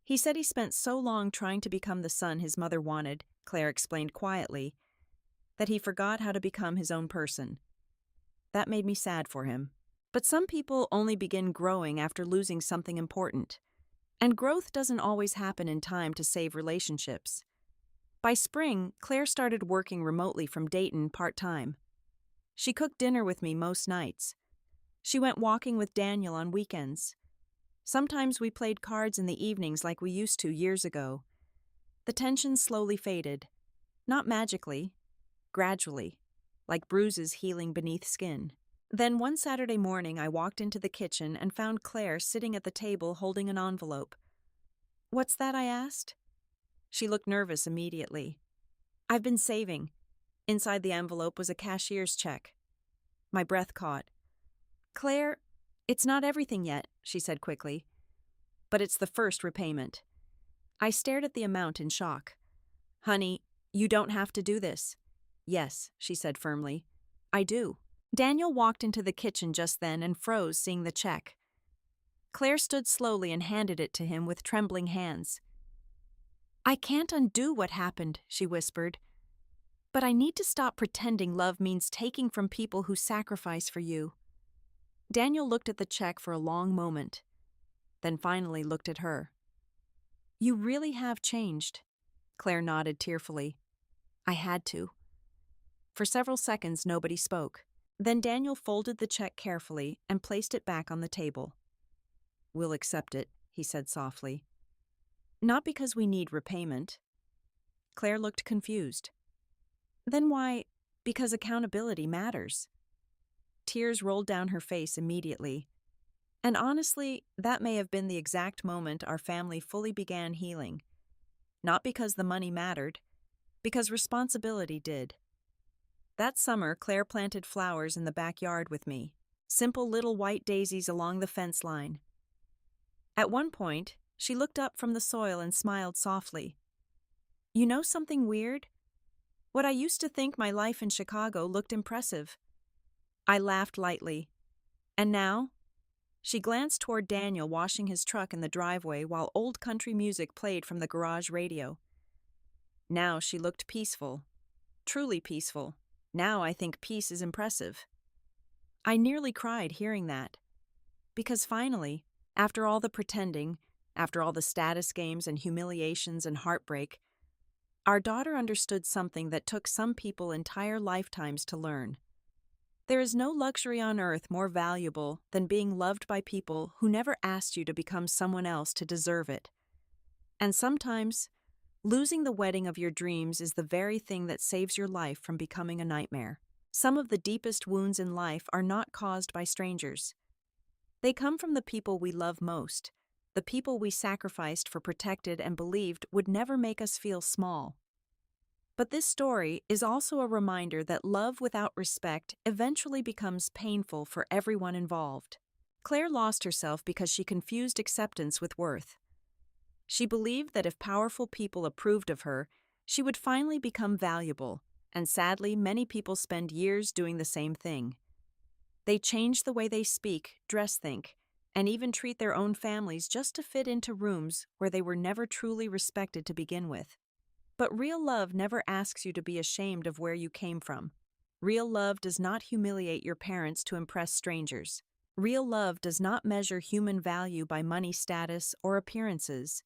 He said he spent so long trying to become the son his mother wanted, Claire explained quietly, that he forgot how to become his own person. That made me sad for him. But some people only begin growing after losing something important. And growth doesn't always happen in time to save relationships. By spring, Claire started working remotely from Dayton part-time. She cooked dinner with me most nights. She went walking with Daniel on weekends. Sometimes we played cards in the evenings like we used to years ago. The tension slowly faded. Not magically, gradually, like bruises healing beneath skin. Then one Saturday morning I walked into the kitchen and found Claire sitting at the table holding an envelope. What's that? I asked. She looked nervous immediately. I've been saving. Inside the envelope was a cashier's check. My breath caught. Claire, it's not everything yet, she said quickly. But it's the first repayment. I stared at the amount in shock. Honey, you don't have to do this. Yes, she said firmly. I do. Daniel walked into the kitchen just then and froze, seeing the check. Claire stood slowly and handed it to him with trembling hands. "I can't undo what happened," she whispered. "But I need to stop pretending love means taking from people who sacrifice for you." Daniel looked at the check for a long moment, then finally looked at her. "You really have changed." Claire nodded tearfully. "I had to." For several seconds, nobody spoke. Then Daniel folded the check carefully and placed it back on the table. "We'll accept it," he said softly. "Not because we need repayment." Claire looked confused. "Then why? Because accountability matters." Tears rolled down her face immediately. And honestly, that may have been the exact moment our family fully began healing. Not because the money mattered, because responsibility did. That summer, Claire planted flowers in the backyard with me, simple little white daisies along the fence line. At one point, she looked up from the soil and smiled softly. "You know something weird? What I used to think my life in Chicago looked impressive." I laughed lightly. "And now?" She glanced toward Daniel washing his truck in the driveway while old country music played from the garage radio. Now she looked peaceful. Truly peaceful. Now I think peace is impressive. I nearly cried hearing that. Because finally, after all the pretending, after all the status games and humiliations and heartbreak, our daughter understood something that took some people entire lifetimes to learn. There is no luxury on earth more valuable than being loved by people who never asked you to become someone else to deserve it. And sometimes, losing the wedding of your dreams is the very thing that saves your life from becoming a nightmare. Some of the deepest wounds in life are not caused by strangers. They come from the people we love most, the people we sacrificed for protected and believed would never make us feel small. But this story is also a reminder that love without respect eventually becomes painful for everyone involved. Claire lost herself because she confused acceptance with worth. She believed that if powerful people approved of her, she would finally become valuable, and sadly, many people spend years doing the same thing. They change the way they speak, dress, think, and even treat their own families just to fit into rooms where they were never truly respected to begin with. But real love never asks you to be ashamed of where you came from. Real love does not humiliate your parents to impress strangers. Real love does not measure human value by money, status, or appearances.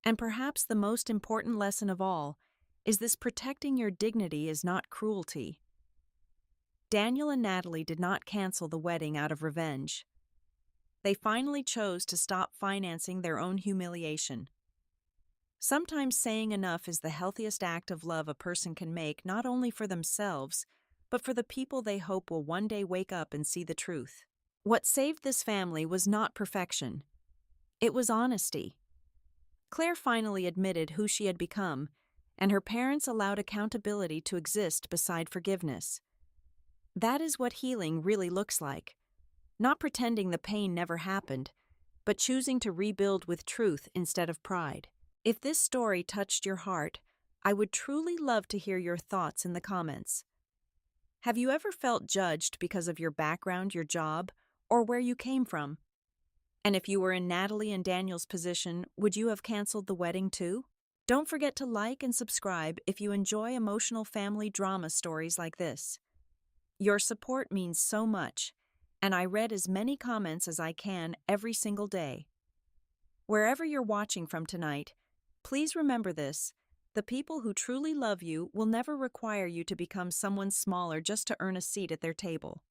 And perhaps the most important lesson of all is this: protecting your dignity is not cruelty. Daniel and Natalie did not cancel the wedding out of revenge. They finally chose to stop financing their own humiliation. Sometimes saying enough is the healthiest act of love a person can make, not only for themselves, but for the people they hope will one day wake up and see the truth. What saved this family was not perfection. It was honesty. Claire finally admitted who she had become, and her parents allowed accountability to exist beside forgiveness. That is what healing really looks like. Not pretending the pain never happened, but choosing to rebuild with truth instead of pride. If this story touched your heart, I would truly love to hear your thoughts in the comments. Have you ever felt judged because of your background, your job, or where you came from? And if you were in Natalie and Daniel's position, would you have canceled the wedding too? Don't forget to like and subscribe if you enjoy emotional family drama stories like this. Your support means so much, and I read as many comments as I can every single day. Wherever you're watching from tonight, please remember this: the people who truly love you will never require you to become someone smaller just to earn a seat at their table.